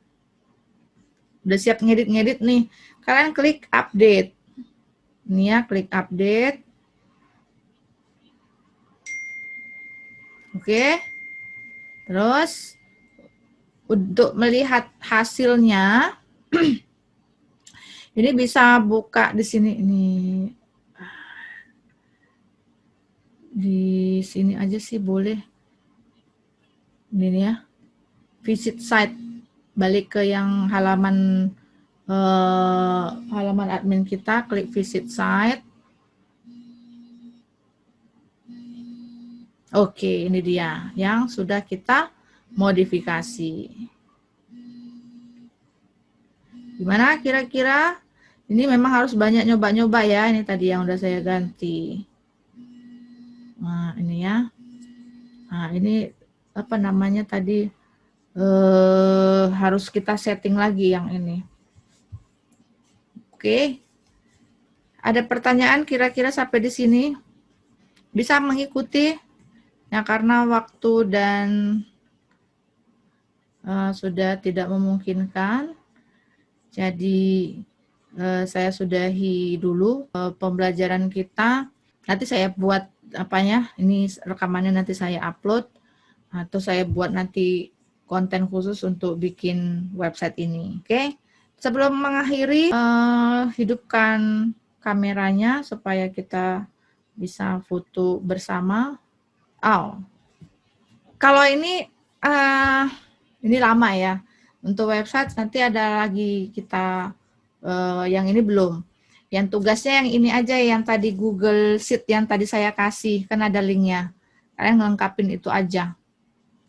ngedit-ngedit nih, kalian klik update. Ini ya, klik update. Oke. Terus untuk melihat hasilnya, ini bisa buka di sini, di sini aja sih boleh. Ini ya, visit site, balik ke yang halaman admin kita, klik visit site. Oke, ini dia yang sudah kita modifikasi. Gimana kira-kira? Ini memang harus banyak nyoba-nyoba ya. Ini tadi yang udah saya ganti. Nah, ini ya. Nah, ini apa namanya tadi, harus kita setting lagi yang ini. Oke. Ada pertanyaan kira-kira sampai di sini? Bisa mengikuti? Ya, karena waktu dan sudah tidak memungkinkan. Jadi saya sudahi dulu pembelajaran kita. Nanti saya buat ini rekamannya nanti saya upload, atau saya buat nanti konten khusus untuk bikin website ini. Oke. Sebelum mengakhiri, hidupkan kameranya supaya kita bisa foto bersama. Kalau ini lama ya. Untuk website nanti ada lagi kita yang ini belum. Yang tugasnya yang ini aja, yang tadi Google Sheet yang tadi saya kasih, kan ada linknya. Kalian ngelengkapin itu aja.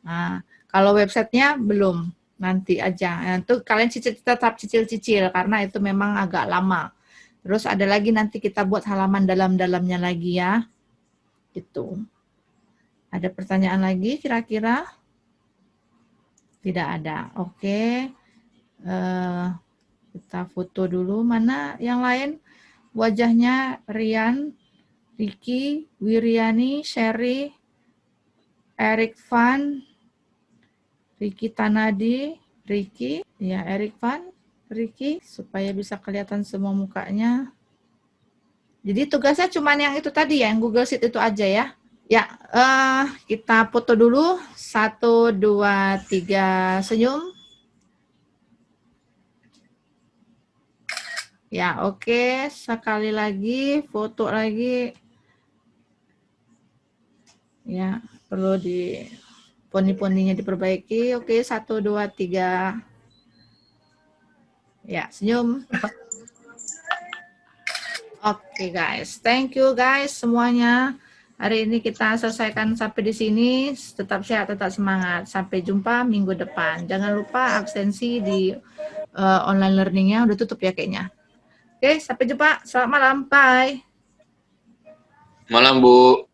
Nah, kalau websitenya belum, nanti aja. Nah, itu kalian tetap cicil-cicil karena itu memang agak lama. Terus ada lagi nanti kita buat halaman dalam-dalamnya lagi ya. Gitu. Ada pertanyaan lagi kira-kira? Tidak ada. Oke. Kita foto dulu. Mana yang lain? Wajahnya Rian, Ricky, Wiriani, Sherry, Eric Van, Ricky Tanadi, Ricky, ya Eric Van, Ricky, supaya bisa kelihatan semua mukanya. Jadi tugasnya cuma yang itu tadi ya, yang Google Sheet itu aja ya. Ya, kita foto dulu. 1, 2, 3, senyum. Ya, oke. Sekali lagi, foto lagi. Ya, perlu di poni-poninya diperbaiki. Oke, 1, 2, 3. Ya, senyum. Oke, guys. Thank you, guys, semuanya. Hari ini kita selesaikan sampai di sini. Tetap sehat, tetap semangat. Sampai jumpa minggu depan. Jangan lupa absensi di online learning-nya udah tutup ya kayaknya. Oke, sampai jumpa. Selamat malam. Bye. Malam, Bu.